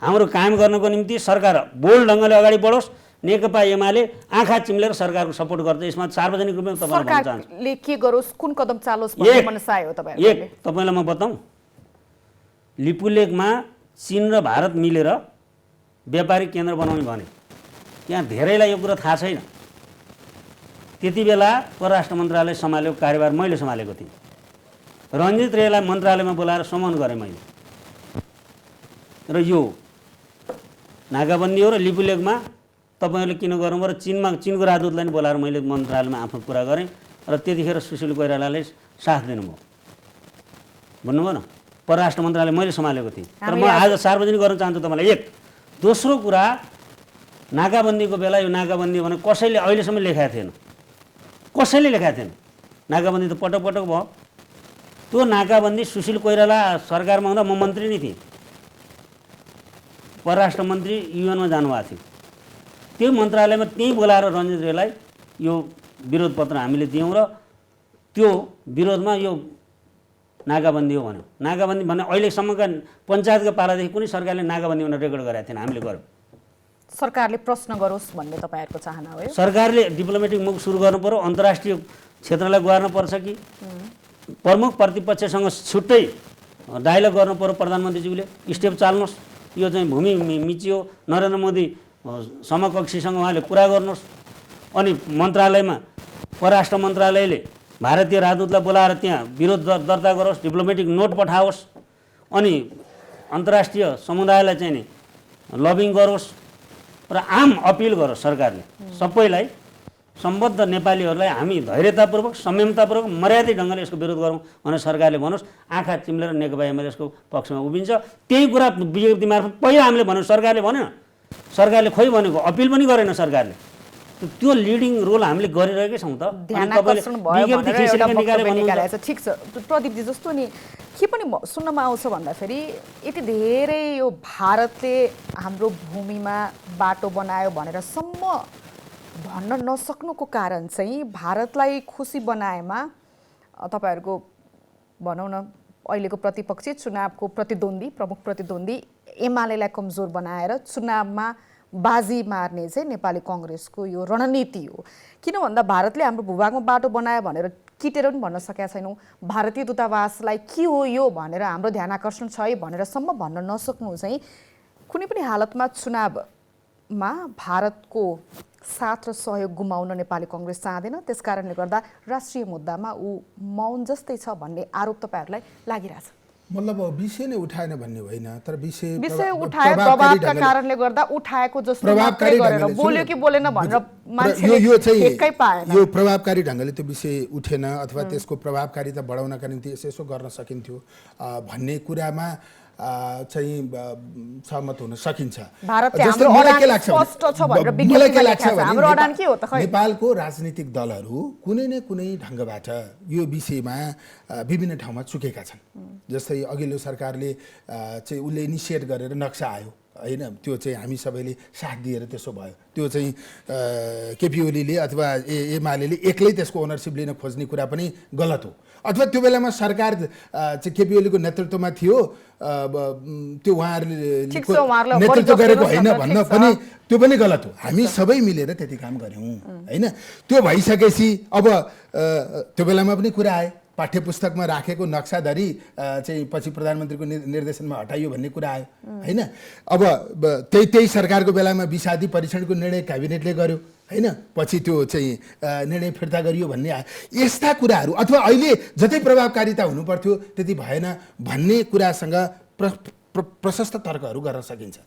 हाम्रो कायम गर्नको निम्ति सरकार बोल्ड ढङ्गले अगाडि बढोस्। नेकपा एमाले आँखा चिम्लेर सरकारको सपोर्ट गर्छ, यसमा सार्वजनिक रूपमा तपाईँलाई भन्न चाहन्छु। सरकारले के गरोस्, कुन कदम चालोस् भन्ने मनसाय हो तपाईँहरूले? एक तपाईँलाई म बताउँ, लिपुलेकमा चीन र भारत मिलेर व्यापारिक केन्द्र बनाउने भने त्यहाँ धेरैलाई यो कुरा थाहा छैन। त्यति बेला परराष्ट्र मन्त्रालय सम्हालेको कार्यभार मैले सम्हालेको थिएँ। रञ्जित रेलाई मन्त्रालयमा बोलाएर सम्मान गरेँ मैले। र यो नाकाबन्दी हो र लिपुलेकमा तपाईँहरूले किन गर्नुभयो र चीनको राजदूतलाई नि बोलाएर मैले मन्त्रालयमा आफ्नो कुरा गरेँ र त्यतिखेर सुशील कोइरालाले साथ दिनुभयो। भन्नुभयो न, परराष्ट्र मन्त्रालय मैले सम्हालेको थिएँ। तर म आज सार्वजनिक गर्न चाहन्छु तपाईँलाई। एक दोस्रो कुरा, नाकाबन्दीको बेला यो नाकाबन्दी भने कसैले अहिलेसम्म लेखाएको थिएन, कसैले लेखाएको थिएन। नाकाबन्दी त पटक पटक भयो। त्यो नाकाबन्दी सुशील कोइराला सरकारमा हुँदा म मन्त्री नै थिएँ, परराष्ट्र मन्त्री युएनमा जानुभएको थियो। त्यो मन्त्रालयमा त्यहीँ बोलाएर रञ्जित रेलाई यो विरोध पत्र हामीले दियौँ र त्यो विरोधमा यो नाकाबन्दी हो भन्यो। नाकाबन्दी भन्ने अहिलेसम्मका पञ्चायतको पालादेखि कुनै सरकारले नाकाबन्दी भनेर रेकर्ड गरेको थिएन, हामीले गर्यौँ। सरकारले प्रश्न गरोस् भन्ने तपाईँहरूको चाहना हो? सरकारले डिप्लोमेटिक मुभ सुरु गर्नु पर्यो, अन्तर्राष्ट्रिय क्षेत्रलाई गुहार्नु पर्छ कि प्रमुख प्रतिपक्षसँग छुट्टै डायलग गर्नु पर्यो। प्रधानमन्त्रीज्यूले स्टेप चाल्नुहोस्, यो चाहिँ भूमि मिचियो, नरेन्द्र मोदी समकक्षीसँग उहाँले कुरा गर्नुहोस्। अनि मन्त्रालयमा परराष्ट्र मन्त्रालयले भारतीय राजदूतलाई बोलाएर त्यहाँ विरोध दर्ता गरोस्, डिप्लोमेटिक नोट पठाओस्, अनि अन्तर्राष्ट्रिय समुदायलाई चाहिँ नि लबिङ गरोस् र आम अपिल गरोस् सरकारले सबैलाई, सम्बद्ध नेपालीहरूलाई हामी धैर्यतापूर्वक, संयमतापूर्वक, मर्यादित ढङ्गले यसको विरोध गरौँ भनेर सरकारले भनोस्। आँखा चिम्लेर नेकपा एमाले यसको पक्षमा उभिन्छ। त्यही कुरा विज्ञप्ति मार्फत पहिला हामीले भन्यौँ, सरकारले भनेन। सरकारले खोइ भनेको, अपिल पनि गरेन सरकारले। त्यो लिडिङ रोल हामीले गरिरहेकै छौँ त। ध्यानाकर्षण भयो भनेर एउटा वक्तव्य निकालेको छ। ठिक छ प्रदीपजी, जस्तो नि के पनि सुन्नमा आउँछ भन्दाखेरि यति धेरै यो भारतले हाम्रो भूमिमा बाटो बनायो भनेर सम्म भन्न नसक्नुको कारण चाहिँ भारतलाई खुसी बनाएमा तपाईँहरूको भनौँ न अहिलेको प्रतिपक्षी चुनावको प्रतिद्वन्दी, प्रमुख प्रतिद्वन्दी एमालेलाई कमजोर बनाएर चुनावमा बाजी मार्ने चाहिँ नेपाली कङ्ग्रेसको यो रणनीति हो। किन भन्दा भारतले हाम्रो भूभागमा बाटो बनायो भनेर किटेर पनि भन्न सकेका छैनौँ। भारतीय दूतावासलाई के हो यो भनेर हाम्रो ध्यान आकर्षण छ है भनेरसम्म भन्न नसक्नु चाहिँ कुनै पनि हालतमा चुनावमा भारतको साथ र सहयोग गुमाउन नेपाली कङ्ग्रेस चाहँदैन। त्यसकारणले गर्दा राष्ट्रिय मुद्दामा ऊ मौन जस्तै छ भन्ने आरोप तपाईँहरूलाई लागिरहेछ। मतलब विषय नै उठाएन भन्ने होइन, तर विषय उठाए प्रभावका कारणले गर्दा उठाएको जस्तो प्रभावकारी गरेर बोल्यो कि बोलेन भनेर मान्छेले ठेक्कै पाएन। यो प्रभावकारी ढङ्गले त्यो विषय उठेन अथवा त्यसको प्रभावकारिता बढाउनका निम्ति यसो गर्न सकिन्थ्यो भन्ने कुरामा चाहिँ सहमत हुन सकिन्छ। नेपालको राजनीतिक दलहरू कुनै न कुनै ढङ्गबाट यो विषयमा विभिन्न ठाउँमा चुकेका छन्। जस्तै अघिल्लो सरकारले चाहिँ उसले इनिसिएट गरेर नक्सा आयो होइन, त्यो चाहिँ हामी सबैले साथ दिएर त्यसो भयो। त्यो चाहिँ केपी ओलीले अथवा एमाले एक्लै त्यसको ओनरसिप लिन खोज्ने कुरा पनि गलत हो। अथवा त्यो बेलामा सरकार चाहिँ केपी ओलीको नेतृत्वमा थियो, त्यो उहाँहरूले नेतृत्व गरेको होइन भन्न पनि त्यो पनि गलत हो। हामी सबै मिलेर त्यति काम गऱ्यौँ होइन। त्यो भइसकेपछि अब त्यो बेलामा पनि कुरा आयो, पाठ्य पुस्तकमा राखेको नक्साधरी चाहिँ पछि प्रधानमन्त्रीको निर्देशनमा हटाइयो भन्ने कुरा आयो होइन। अब त्यही सरकारको बेलामा विषादी परीक्षणको निर्णय क्याबिनेटले गर्यो होइन, पछि त्यो चाहिँ निर्णय फिर्ता गरियो भन्ने आयो। यस्ता कुराहरू अथवा अहिले जतै प्रभावकारिता हुनुपर्थ्यो त्यति भएन भन्ने कुरासँग प्रशस्त तर्कहरू गर्न सकिन्छ।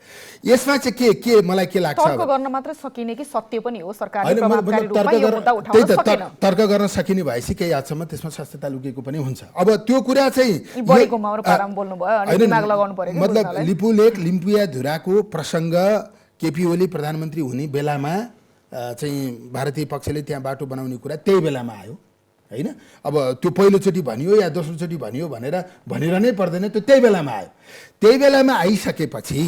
यसमा चाहिँ के मलाई के लाग्छ, तर्क गर्न मात्र सकिने कि सत्य पनि हो सरकारले प्रभावकारी रूपमा यो मुद्दा उठाउन सकेन। तर्क गर्न सकिने भएपछि केही हदसम्म त्यसमा सत्यता लुकेको पनि हुन्छ। अब त्यो कुरा चाहिँ बढी घुमाउरो पारामा बोल्नु भयो अनि दिमाग लगाउनु पर्यो। मतलब लिपुलेक लिम्पिया धुराको प्रसङ्ग केपी ओली प्रधानमन्त्री हुने बेलामा चाहिँ भारतीय पक्षले त्यहाँ बाटो बनाउने कुरा त्यही बेलामा आयो होइन। अब त्यो पहिलोचोटि भनियो या दोस्रोचोटि भनियो भनेर नै पर्दैन, त्यो त्यही बेलामा आयो। त्यही बेलामा आइसकेपछि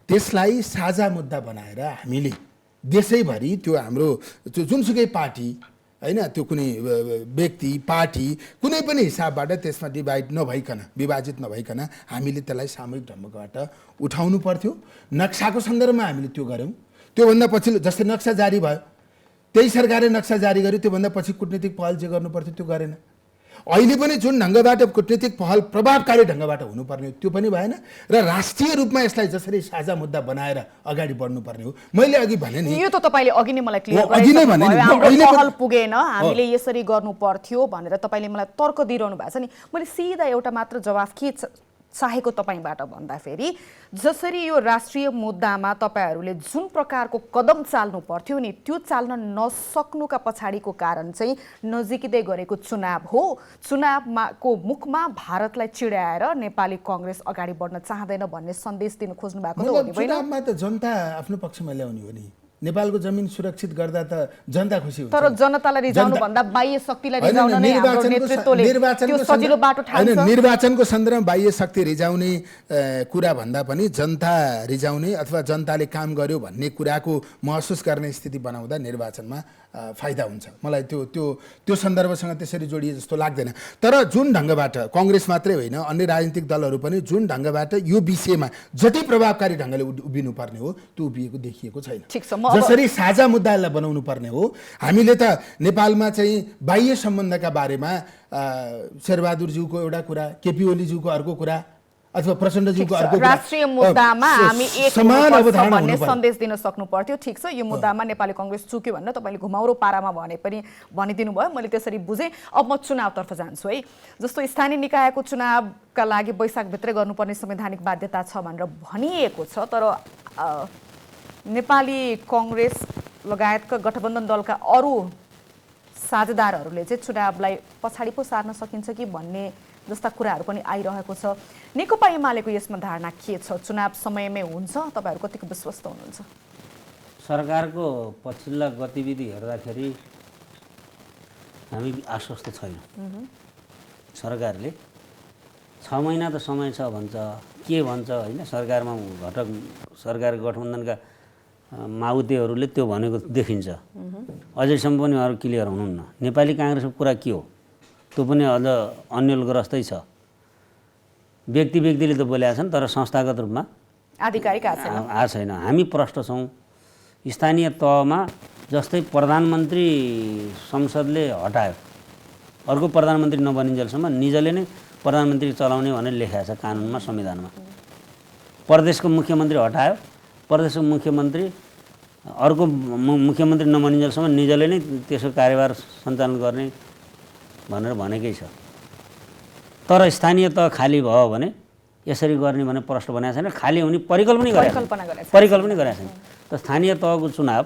त्यसलाई साझा मुद्दा बनाएर हामीले देशैभरि त्यो हाम्रो जुनसुकै पार्टी होइन, त्यो कुनै व्यक्ति पार्टी कुनै पनि हिसाबबाट त्यसमा विभाजित नभइकन हामीले त्यसलाई सामूहिक ढङ्गबाट उठाउनु पर्थ्यो। नक्साको सन्दर्भमा हामीले त्यो गऱ्यौँ। त्योभन्दा पछिल्लो जस्तै नक्सा जारी भयो, त्यही सरकारले नक्सा जारी गर्यो, त्योभन्दा पछि कुटनीतिक पहल जे गर्नु पर्थ्यो त्यो गरेन। अहिले पनि जुन ढङ्गबाट कुटनीतिक पहल प्रभावकारी ढङ्गबाट हुनुपर्ने त्यो पनि भएन र राष्ट्रिय रूपमा यसलाई जसरी साझा मुद्दा बनाएर अगाडि बढ्नुपर्ने हो। मैले अघि भने नि यो त तपाईँले अघि नै मलाई क्लियर गराइसक्नुभयो, पहल पुगेन, हामीले यसरी गर्नु पर्थ्यो भनेर तपाईँले मलाई तर्क दिइरहनु भएको छ नि। मैले सिधा एउटा मात्र जवाफ के चाहेको तपाईँबाट भन्दाखेरि जसरी यो राष्ट्रिय मुद्दामा तपाईँहरूले जुन प्रकारको कदम चाल्नु पर्थ्यो नि त्यो चाल्न नसक्नुका पछाडिको कारण चाहिँ नजिकै गरेको चुनाव हो। चुनावको मुखमा भारतलाई चिडाएर नेपाली कङ्ग्रेस अगाडि बढ्न चाहँदैन भन्ने सन्देश दिन खोज्नु भएको हो नि। चुनावमा त जनता आफ्नो पक्षमा ल्याउने हो नि। नेपालको जमिन सुरक्षित गर्दा त जनता खुसी हुन्छ। तर जनतालाई रिजाउनु भन्दा बाह्य शक्तिलाई रिजाउन नै हाम्रो नेतृत्वले त्यो सजिलो बाटो ठान्छ। निर्वाचनको सन्दर्भमा बाह्य शक्ति रिजाउने कुरा भन्दा पनि जनता रिजाउने अथवा जनताले काम गर्यो भन्ने कुराको महसुस गर्ने स्थिति बनाउँदा निर्वाचनमा फाइदा हुन्छ। मलाई त्यो सन्दर्भसँग त्यसरी जोडिए जस्तो लाग्दैन। तर जुन ढङ्गबाट कङ्ग्रेस मात्रै होइन अन्य राजनीतिक दलहरू पनि जुन ढङ्गबाट यो विषयमा जति प्रभावकारी ढङ्गले उभिनु पर्ने हो त्यो उभिएको देखिएको छैन। जसरी साझा मुद्दालाई बनाउनु पर्ने हो। हामीले त नेपालमा चाहिँ बाह्य सम्बन्धका बारेमा शेरबहादुरज्यूको एउटा कुरा, केपी ओलीज्यूको अर्को कुरा अथवा प्रचण्डज्यूको अर्को कुरा, राष्ट्रिय मुद्दामा हामी एक हुनुपर्छ भन्ने सन्देश दिन सक्नु पर्थ्यो। ठिक छ, यो मुद्दामा नेपाली कङ्ग्रेस चुक्यो भनेर तपाईँले घुमाउरो पारामा भनिदिनु भयो, मैले त्यसरी बुझेँ। अब म चुनावतर्फ जान्छु है। जस्तो स्थानीय निकायको चुनावका लागि वैशाखभित्रै गर्नुपर्ने संवैधानिक बाध्यता छ भनेर भनिएको छ, तर नेपाली कङ्ग्रेस लगायतका गठबन्धन दलका अरू साझेदारहरूले चाहिँ चुनावलाई पछाडि पो सार्न सकिन्छ कि भन्ने जस्ता कुराहरू पनि आइरहेको छ। नेकपा एमालेको यसमा धारणा के छ? चुनाव समयमै हुन्छ? तपाईँहरू कतिको विश्वस्त हुनुहुन्छ? सरकारको पछिल्ला गतिविधि हेर्दाखेरि हामी आश्वस्त छैनौँ। सरकारले 6 महिना त समय छ भन्छ, के भन्छ होइन। सरकारमा सरकार गठबन्धनका माउतेहरूले त्यो भनेको देखिन्छ। अझैसम्म पनि उहाँहरू क्लियर हुनुहुन्न। नेपाली काङ्ग्रेसको कुरा के हो त्यो पनि अझ अन्यलग्रस्तै छ। व्यक्तिले त बोलेका छन्, तर संस्थागत रूपमा आधिकारिक आएको छैन। हामी प्रष्ट छौँ। स्थानीय तहमा जस्तै प्रधानमन्त्री संसदले हटायो, अर्को प्रधानमन्त्री नबनिन्जेलसम्म निजले नै प्रधानमन्त्री चलाउने भनेर लेखेको छ कानुनमा, संविधानमा। प्रदेशको मुख्यमन्त्री हटायो, प्रदेशको मुख्यमन्त्री अर्को मुख्यमन्त्री नबनिन्जेलसम्म निजले नै त्यसको कार्यभार सञ्चालन गर्ने भनेर भनेकै छ। तर स्थानीय तह खाली भयो भने यसरी गर्ने भने प्रश्न बनाएको छैन, खाली हुने परिकल्पना गरेका छैन। त स्थानीय तहको चुनाव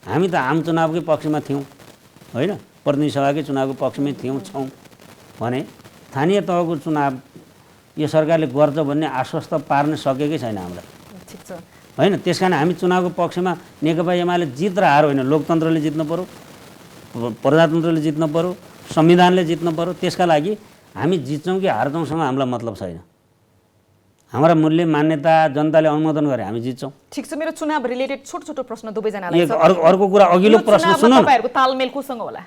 हामी त आम चुनावकै पक्षमा थियौँ होइन, प्रतिनिधि सभाकै चुनावको पक्षमै छौँ भने स्थानीय तहको चुनाव यो सरकारले गर्छ भन्ने आश्वस्त पार्न सकेकै छैन हामीलाई होइन। त्यस कारण हामी चुनावको पक्षमा नेकपा एमाले जित र हार होइन, लोकतन्त्रले जित्नु पऱ्यो, प्रजातन्त्रले जित्नु पऱ्यो, संविधानले जित्नु पऱ्यो। त्यसका लागि हामी जित्छौँ कि हार्छौँसँग हामीलाई मतलब छैन। हाम्रा मूल्य मान्यता जनताले अनुमोदन गरे हामी जित्छौँ। ठिक छ, मेरो चुनाव रिलेटेड छोटो प्रश्न दुवैजनालाई छ। अर्को कुरा अघिल्लो प्रश्न सुन्नु, तपाईहरुको तालमेल कोसँग होला?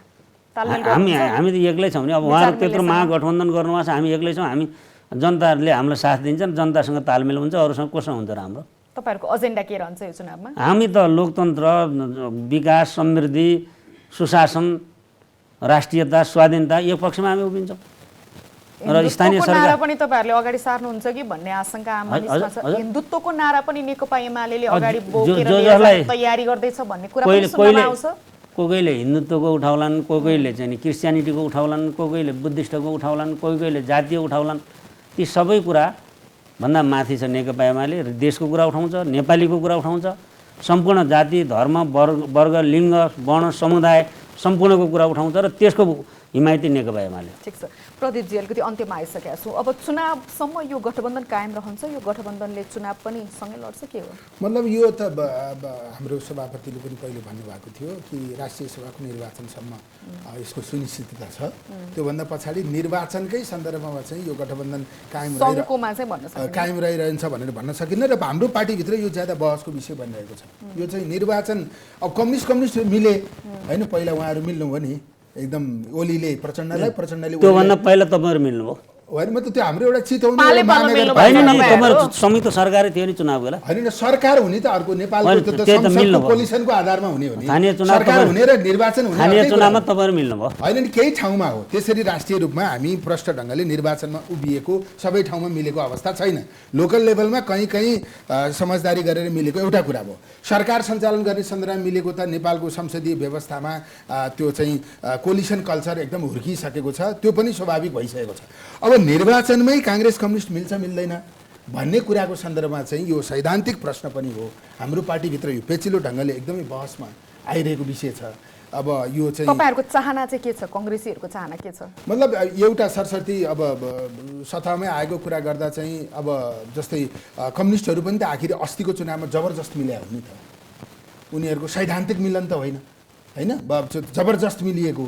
हामी त एक्लै छौँ नि। अब उहाँहरू त्यत्रो महागठबन्धन गर्नुभएको छ, हामी एक्लै छौँ। हामी जनताहरूले हामीलाई साथ दिन्छन्, जनतासँग तालमेल हुन्छ, अरूसँग कोसँग हुन्छ र हाम्रो? तपाईहरुको एजेन्डा के रहन्छ यो चुनावमा? हामी त लोकतन्त्र, विकास, समृद्धि, सुशासन, राष्ट्रियता, स्वाधीनता यो पक्षमा हामी उभिन्छौँ। र स्थानीय सरकार पनि तपाईहरुले अगाडि सार्नुहुन्छ कि भन्ने आशंका आम मानिसमा छ। हिन्दुत्वको नारा पनि नेकपा एमालेले अगाडि बोकेर तयारी गर्दैछ भन्ने कुरा पनि सुन्नमा आउँछ। कोहीले हिन्दुत्वको उठाउलान्, कोहीले चाहिँ क्रिस्चियनिटीको उठाउलान्, कोहीले बुद्धिस्टको उठाउलान्, कोहीले जातीय उठाउलान्। ती सबै कुरा भन्दा माथि छ नेकपा एमाले। देशको कुरा उठाउँछ, नेपालीको कुरा उठाउँछ, सम्पूर्ण जाति, धर्म, वर्ग, लिङ्ग, वर्ण, समुदाय सम्पूर्णको कुरा उठाउँछ र त्यसको हिमायती नेकपा एमाले। ठिक छ प्रदीपजी, अलिकति अन्त्यमा आइसकेका छौँ। अब चुनावसम्म यो गठबन्धन कायम रहन्छ? यो गठबन्धनले चुनाव पनि सँगै लड्छ के हो? मतलब यो त हाम्रो सभापतिले पनि पहिले भन्नुभएको थियो कि राष्ट्रिय सभाको निर्वाचनसम्म यसको सुनिश्चितता छ। त्योभन्दा पछाडि निर्वाचनकै सन्दर्भमा चाहिँ यो गठबन्धन कायम रहिरहन्छ भनेर भन्न सकिन्न। र हाम्रो पार्टीभित्र यो ज्यादा बहसको विषय बनिरहेको छ। यो चाहिँ निर्वाचन अब कम्युनिस्ट मिले होइन, पहिला उहाँहरू मिल्नुभयो नि एकदम ओलीले प्रचण्डलाई, प्रचण्डले त्योभन्दा पहिला तपाईँहरू मिल्नुभयो होइन? म त त्यो हाम्रो एउटा चितवन तपाईँहरू संयुक्त सरकारै थियो नि चुनाव बेला होइन। सरकार हुने त अर्को नेपालको कोलिसनको आधारमा हुने हो नि, सरकार हुने र निर्वाचन हुने। स्थानीय चुनावमा तपाईँहरू मिल्नुभयो होइन नि, केही ठाउँमा हो। त्यसरी राष्ट्रिय रूपमा हामी प्रष्ट ढङ्गले निर्वाचनमा उभिएको सबै ठाउँमा मिलेको अवस्था छैन। लोकल लेभलमा कहीँ कहीँ समझदारी गरेर मिलेको एउटा कुरा भयो। सरकार सञ्चालन गर्ने सन्दर्भमा मिलेको त नेपालको संसदीय व्यवस्थामा त्यो चाहिँ कोलिसन कल्चर एकदम हुर्किसकेको छ, त्यो पनि स्वाभाविक भइसकेको छ। अब निर्वाचनमै काङ्ग्रेस कम्युनिस्ट मिल्छ मिल्दैन भन्ने कुराको सन्दर्भमा चाहिँ यो सैद्धान्तिक प्रश्न पनि हो। हाम्रो पार्टीभित्र यो पेचिलो ढङ्गले एकदमै बहसमा आइरहेको विषय छ। अब यो चाहिँ तपाईहरुको चाहना चाहिँ के छ? कांग्रेसीहरुको चाहना के छ? मतलब एउटा सरसर्ती अब सत्तामै आएको कुरा गर्दा चाहिँ अब जस्तै कम्युनिस्टहरु पनि त आखिर अस्तिको चुनावमा जबरजस्त मिले हो नि त। उनीहरुको सैद्धान्तिक मिलन त होइन हैन, जबरजस्त मिलिएको।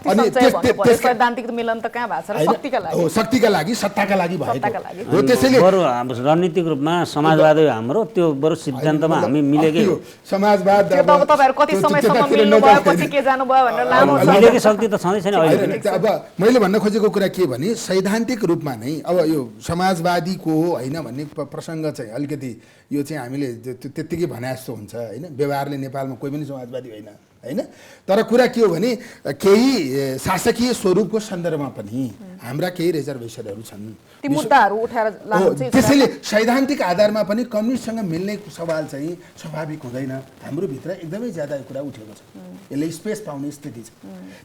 अनि सैद्धान्तिक मिलन त कहाँ भएको छ? शक्तिका लागि हो, शक्तिका लागि, सत्ताका लागि भएको हो। त्यसैले बरु रणनीतिक रूपमा समाजवादी हाम्रो त्यो बरु सिद्धान्तमा हामी मिलेकै हो। समाजवाद अब तपाईहरु कति समयसम्म मिल्नु भयो, पछि के जानु भयो भनेर लामो मिलेकै शक्ति त छँदै छैन अहिले। अब मैले भन्न खोजेको कुरा के भने सैद्धान्तिक रूपमा नै अब यो समाजवादीको हो हैन भन्ने प्रसंग चाहिँ अलिकति यो चाहिँ हामीले त्यतिकै भने जस्तो हुन्छ हैन। व्यवहारले नेपालमा कोही पनि समाजवादी होइन हैन। तर कुरा के हो भने केही शासकीय स्वरूपको सन्दर्भमा पनि हाम्रा केही रिजर्भेसनहरू छन्, ती मुद्दाहरू उठाएर लानु चाहिँ। त्यसैले सैद्धान्तिक आधारमा पनि कम्युनिस्टसँग मिल्ने सवाल चाहिँ स्वाभाविक हुँदैन। हाम्रो भित्र एकदमै ज्यादा यो कुरा उठेको छ, यसले स्पेस पाउने स्थिति छ।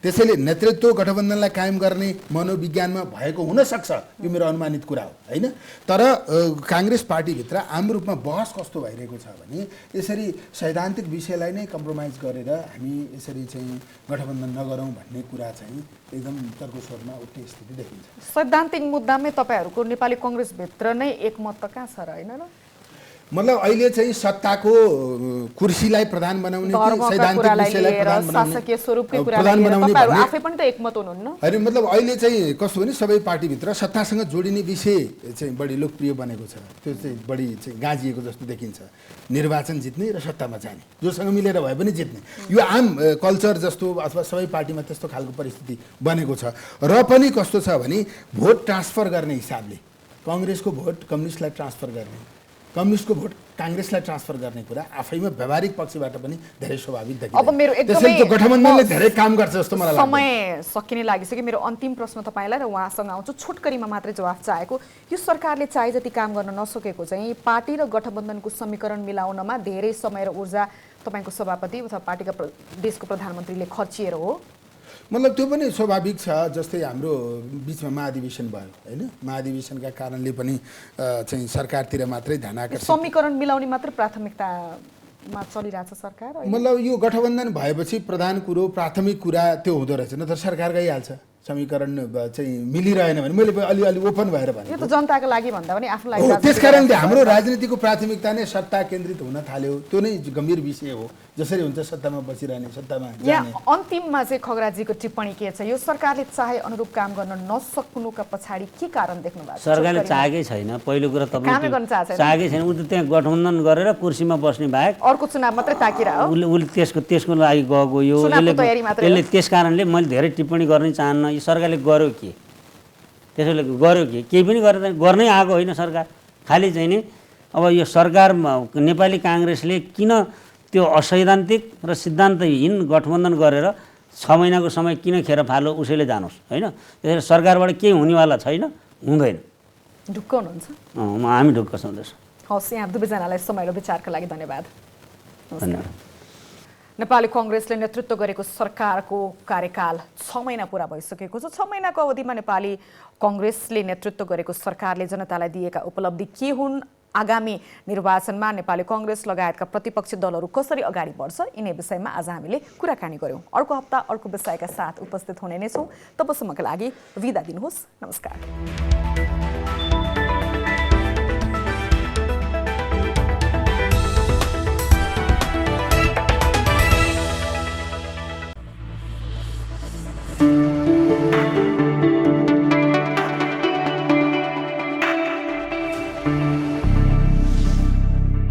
त्यसैले नेतृत्व गठबन्धनलाई कायम गर्ने मनोविज्ञानमा भएको हुन सक्छ, यो मेरो अनुमानित कुरा हो हैन। तर कांग्रेस पार्टीभित्र आम रूपमा बहस कस्तो भइरहेको छ भने यसरी सैद्धान्तिक विषयलाई नै कम्प्रोमाइज गरेर हामी यसरी चाहिँ गठबन्धन नगरौँ भन्ने कुरा चाहिँ एकदम तर्क स्वरमा उठ्ने स्थिति देखिन्छ। सैद्धान्तिक मुद्दामै तपाईहरुको नेपाली कांग्रेस भित्र नै एकमत त कहाँ छ र हैन र? मतलब अहिले चाहिँ सत्ताको कुर्सीलाई प्रधान बनाउने कि सैद्धान्तिक विषयलाई प्रधान बनाउने, शासकीय स्वरूपकै कुरालाई तपाईहरु आफै पनि त एकमत हुनुहुन्न हैन। मतलब अहिले चाहिँ कस्तो भने सबै पार्टीभित्र सत्तासँग जोडिने विषय चाहिँ बढी लोकप्रिय बनेको छ। त्यो चाहिँ बढी चाहिँ गाजिएको जस्तो देखिन्छ। निर्वाचन जित्ने र सत्तामा जाने, जोसँग मिलेर भए पनि जित्ने, यो आम कल्चर जस्तो अथवा सबै पार्टीमा त्यस्तो खालको परिस्थिति बनेको छ। र पनि कस्तो छ भने भोट ट्रान्सफर गर्ने हिसाबले कांग्रेसको भोट कम्युनिस्टलाई ट्रान्सफर गर्ने कम्युनिस्टको भोट काङ्ग्रेसलाई ट्रान्सफर गर्ने कुरा आफैमा व्यावहारिक पक्षबाट पनि धेरै स्वाभाविक देखिन्छ। अब मेरो त्यसैले त्यो गठबन्धनले धेरै काम गर्छ जस्तो मलाई लाग्छ। समय सकिने लागिसक्यो। मेरो अन्तिम प्रश्न तपाईँलाई र उहाँसँग आउँछु। छोटकरीमा मात्रै जवाफ चाहेको, यो सरकारले चाहे जति काम गर्न नसकेको चाहिँ पार्टी र गठबन्धनको समीकरण मिलाउनमा धेरै समय र ऊर्जा तपाईँको सभापति अथवा पार्टीका देशको प्रधानमन्त्रीले खर्चिएर हो? मतलब त्यो पनि स्वाभाविक छ। जस्तै हाम्रो बिचमा महाधिवेशन भयो होइन, महाधिवेशनका कारणले पनि चाहिँ सरकारतिर मात्रै ध्यान आकर्षित, समीकरण मिलाउने मात्र प्राथमिकतामा चलिरहेछ सरकार। मतलब यो गठबन्धन भएपछि प्रधान कुरो प्राथमिक कुरा त्यो हुँदो रहेछ, नत्र सरकार गइहाल्छ। समीकरण चाहिँ मिलिरहेन भने मैले अलिअलि ओपन भएर भने यो त जनताको लागि भन्दा पनि आफ्नो लागि। त्यस कारणले हाम्रो राजनीतिको प्राथमिकता नै सत्ता केन्द्रित हुन थाल्यो। त्यो नै गम्भीर विषय हो। जसरी हुन्छ सत्तामा बसिरहने, सत्तामा जाने। यहाँ अन्तिममा चाहिँ खगराजीको टिप्पणी के छ? यो सरकारले चाहे अनुरूप काम गर्न नसक्नुका पछाडि के कारण देख्नु भएको छ? सरकारले चाहेकै छैन। पहिलो कुरा कामै गर्न तपाईँ चाहेकै छैन। ऊ त त्यहाँ गठबन्धन गरेर कुर्सीमा बस्ने बाहेक अर्को चुनाव मात्रै ताकिरह हो। उसले त्यसको लागि गएको यो यसले त्यस कारणले मैले धेरै टिप्पणी गर्नै चाहन्न। यो सरकारले गर्यो के? त्यसैले गर्यो के? केही पनि गर्नै आएको होइन सरकार। खालि चाहिँ नि अब यो सरकार नेपाली काङ्ग्रेसले किन त्यो असैद्धान्तिक र सिद्धान्तहीन गठबन्धन गरेर 6 महिनाको समय किन खेर फालो? उसैले जानुहोस् होइन। त्यसैले सरकारबाट केही हुनेवाला छैन, हुँदैन। ढुक्क हुनुहुन्छ? हामी ढुक्क छँदैछौँ। हस्, यहाँ दुवैजनालाई समय र विचारका लागि धन्यवाद। धन्यवाद। नेपाली कङ्ग्रेसले नेतृत्व गरेको सरकारको कार्यकाल 6 महिना पुरा भइसकेको छ। 6 महिनाको अवधिमा नेपाली कङ्ग्रेसले नेतृत्व गरेको सरकारले जनतालाई दिएका उपलब्धि के हुन्? आगामी निर्वाचनमा नेपाली कङ्ग्रेस लगायतका प्रतिपक्षी दलहरू कसरी अगाडि बढ्छ? यिनै विषयमा आज हामीले कुराकानी गऱ्यौँ। अर्को हप्ता अर्को विषयका साथ उपस्थित हुने नै छौँ। तबसम्मका लागि बिदा दिनुहोस्। नमस्कार।